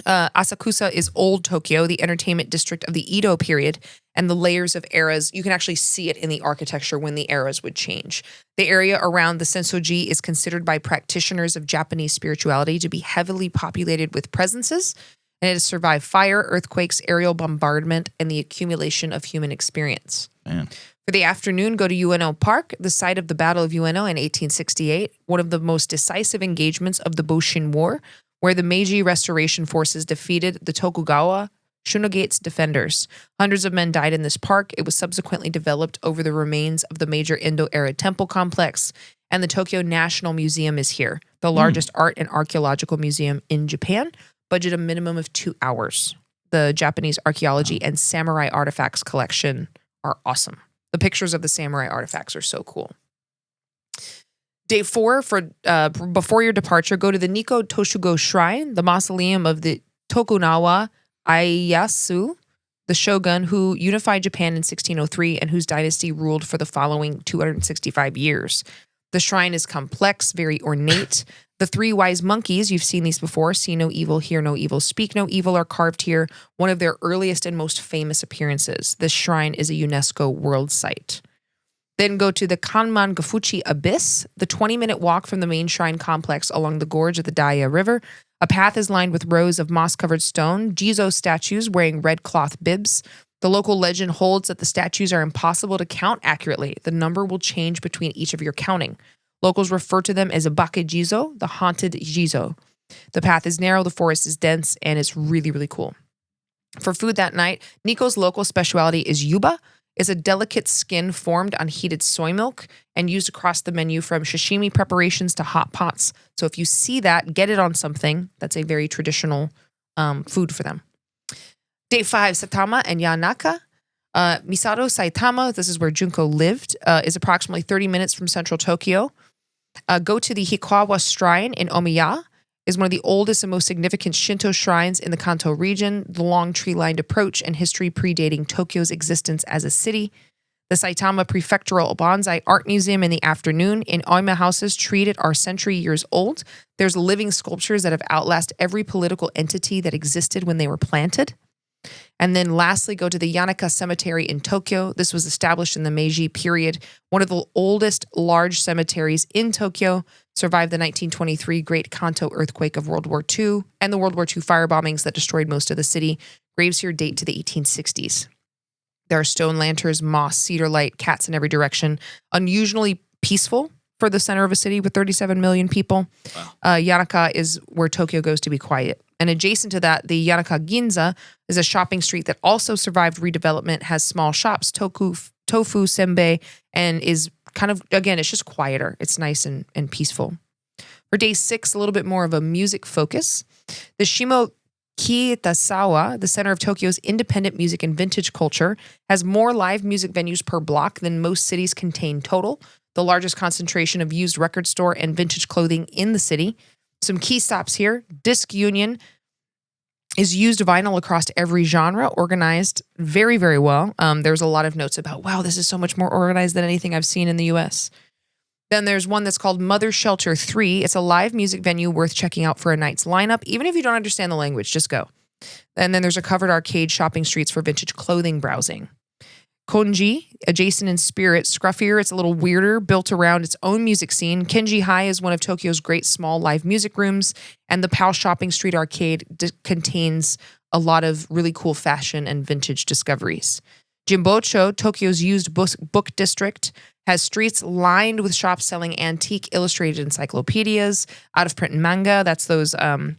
Asakusa is old Tokyo, the entertainment district of the Edo period, and the layers of eras. You can actually see it in the architecture when the eras would change. The area around the Sensoji is considered by practitioners of Japanese spirituality to be heavily populated with presences, and it has survived fire, earthquakes, aerial bombardment, and the accumulation of human experience. Man. For the afternoon, go to Ueno Park, the site of the Battle of Ueno in 1868, one of the most decisive engagements of the Boshin War, where the Meiji Restoration Forces defeated the Tokugawa Shogunate's defenders. Hundreds of men died in this park. It was subsequently developed over the remains of the major Indo-era temple complex, and the Tokyo National Museum is here, the largest art and archaeological museum in Japan. Budget a minimum of 2 hours. The Japanese archaeology and samurai artifacts collection are awesome. The pictures of the samurai artifacts are so cool. Day 4, before your departure, go to the Nikko Toshugo Shrine, the mausoleum of the Tokugawa Ieyasu, the shogun who unified Japan in 1603 and whose dynasty ruled for the following 265 years. The shrine is complex, very ornate. The 3 wise monkeys, you've seen these before, see no evil, hear no evil, speak no evil, are carved here, one of their earliest and most famous appearances. This shrine is a UNESCO World Site. Then go to the Kanman-Gafuchi Abyss, the 20-minute walk from the main shrine complex along the gorge of the Daya River. A path is lined with rows of moss-covered stone, Jizo statues wearing red cloth bibs. The local legend holds that the statues are impossible to count accurately. The number will change between each of your counting. Locals refer to them as a Bakejizo, the haunted Jizo. The path is narrow, the forest is dense, and it's really, really cool. For food that night, Nikko's local specialty is yuba. It's a delicate skin formed on heated soy milk and used across the menu from sashimi preparations to hot pots. So if you see that, get it on something. That's a very traditional food for them. Day 5, Saitama and Yanaka. Misato, Saitama, this is where Junko lived, is approximately 30 minutes from central Tokyo. Go to the Hikawa Shrine in Omiya. Is one of the oldest and most significant Shinto shrines in the Kanto region, the long tree-lined approach and history predating Tokyo's existence as a city. The Saitama Prefectural Bonsai Art Museum in the afternoon. In Oima houses treated are century years old. There's living sculptures that have outlasted every political entity that existed when they were planted. And then lastly, go to the Yanaka Cemetery in Tokyo. This was established in the Meiji period, one of the oldest large cemeteries in Tokyo, survived the 1923 Great Kanto earthquake of World War II and the World War II firebombings that destroyed most of the city. Graves here date to the 1860s. There are stone lanterns, moss, cedar light, cats in every direction. Unusually peaceful for the center of a city with 37 million people. Wow. Yanaka is where Tokyo goes to be quiet. And adjacent to that, the Yanaka Ginza is a shopping street that also survived redevelopment, has small shops, tofu, senbei, and is kind of, again, it's just quieter. It's nice and peaceful. For day 6, a little bit more of a music focus. The Shimo Kitasawa, the center of Tokyo's independent music and vintage culture, has more live music venues per block than most cities contain total. The largest concentration of used record store and vintage clothing in the city. Some key stops here. Disc Union is used vinyl across every genre, organized very, very well. There's a lot of notes about, wow, this is so much more organized than anything I've seen in the US. Then there's one that's called Mother Shelter 3. It's a live music venue worth checking out for a night's lineup. Even if you don't understand the language, just go. And then there's a covered arcade shopping streets for vintage clothing browsing. Konji, adjacent in spirit, scruffier, it's a little weirder, built around its own music scene. Kenji High is one of Tokyo's great small live music rooms, and the PAL Shopping Street Arcade contains a lot of really cool fashion and vintage discoveries. Jimbocho, Tokyo's used book district, has streets lined with shops selling antique illustrated encyclopedias, out-of-print manga, that's those they're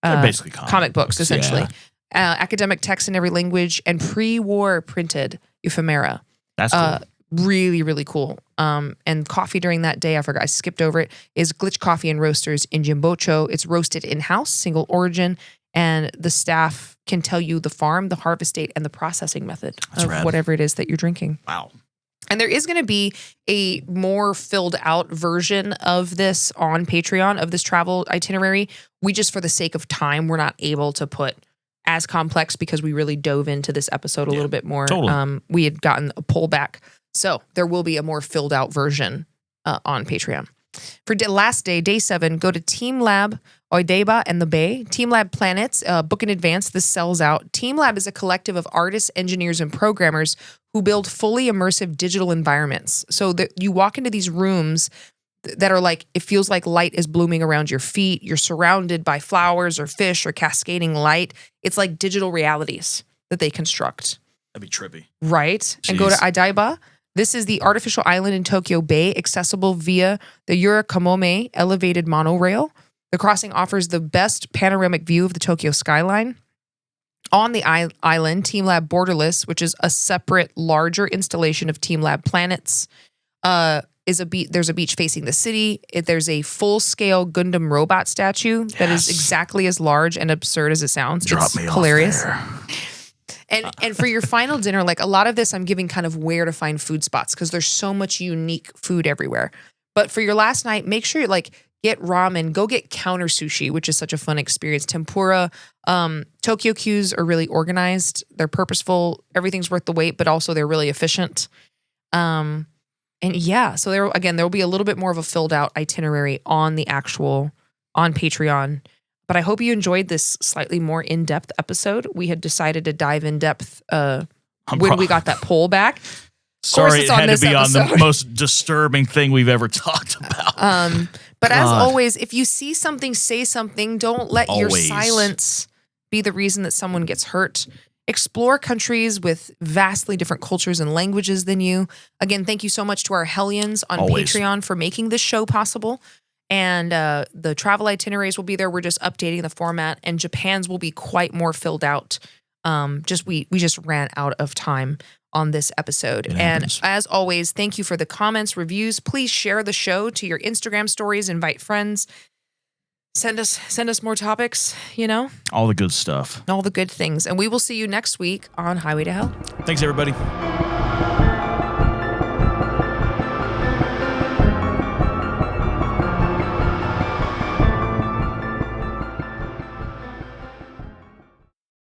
basically comic books, essentially. Yeah. Academic texts in every language, and pre-war printed ephemera. That's cool. Really, really cool. And coffee during that day, I skipped over it, is Glitch Coffee and Roasters in Jimbocho. It's roasted in-house, single origin, and the staff can tell you the farm, the harvest date, and the processing method of whatever it is that you're drinking. Wow. And there is going to be a more filled out version of this on Patreon, of this travel itinerary. We just, for the sake of time, we're not able to put as complex because we really dove into this episode a little bit more. Totally. We had gotten a pullback. So there will be a more filled out version on Patreon. For last day, day 7, go to Team Lab Oideba and the Bay. Team Lab Planets, book in advance. This sells out. Team Lab is a collective of artists, engineers, and programmers who build fully immersive digital environments. So that you walk into these rooms that are like, it feels like light is blooming around your feet. You're surrounded by flowers or fish or cascading light. It's like digital realities that they construct. That'd be trippy. Right. Jeez. And go to Odaiba. This is the artificial island in Tokyo Bay, accessible via the Yurakamome elevated monorail. The crossing offers the best panoramic view of the Tokyo skyline. On the island, Team Lab Borderless, which is a separate, larger installation of Team Lab Planets, is a there's a beach facing the city. There's a full-scale Gundam robot statue that is exactly as large and absurd as it sounds. Drop me hilarious. off there. And for your final dinner, like a lot of this, I'm giving kind of where to find food spots because there's so much unique food everywhere. But for your last night, make sure like get ramen, go get counter sushi, which is such a fun experience. Tempura, Tokyo queues are really organized. They're purposeful. Everything's worth the wait, but also they're really efficient. And yeah, so there will be a little bit more of a filled out itinerary on Patreon. But I hope you enjoyed this slightly more in-depth episode. We had decided to dive in depth when we got that poll back. Sorry, it had to be on the most disturbing thing we've ever talked about. But as always, if you see something, say something. Don't let your silence be the reason that someone gets hurt. Explore countries with vastly different cultures and languages than you. Again, thank you so much to our Hellions on Patreon for making this show possible. And the travel itineraries will be there. We're just updating the format, and Japan's will be quite more filled out. We just ran out of time on this episode. And as always, thank you for the comments, reviews. Please share the show to your Instagram stories, invite friends. Send us more topics, all the good stuff. All the good things. And we will see you next week on Highway to Hell. Thanks, everybody.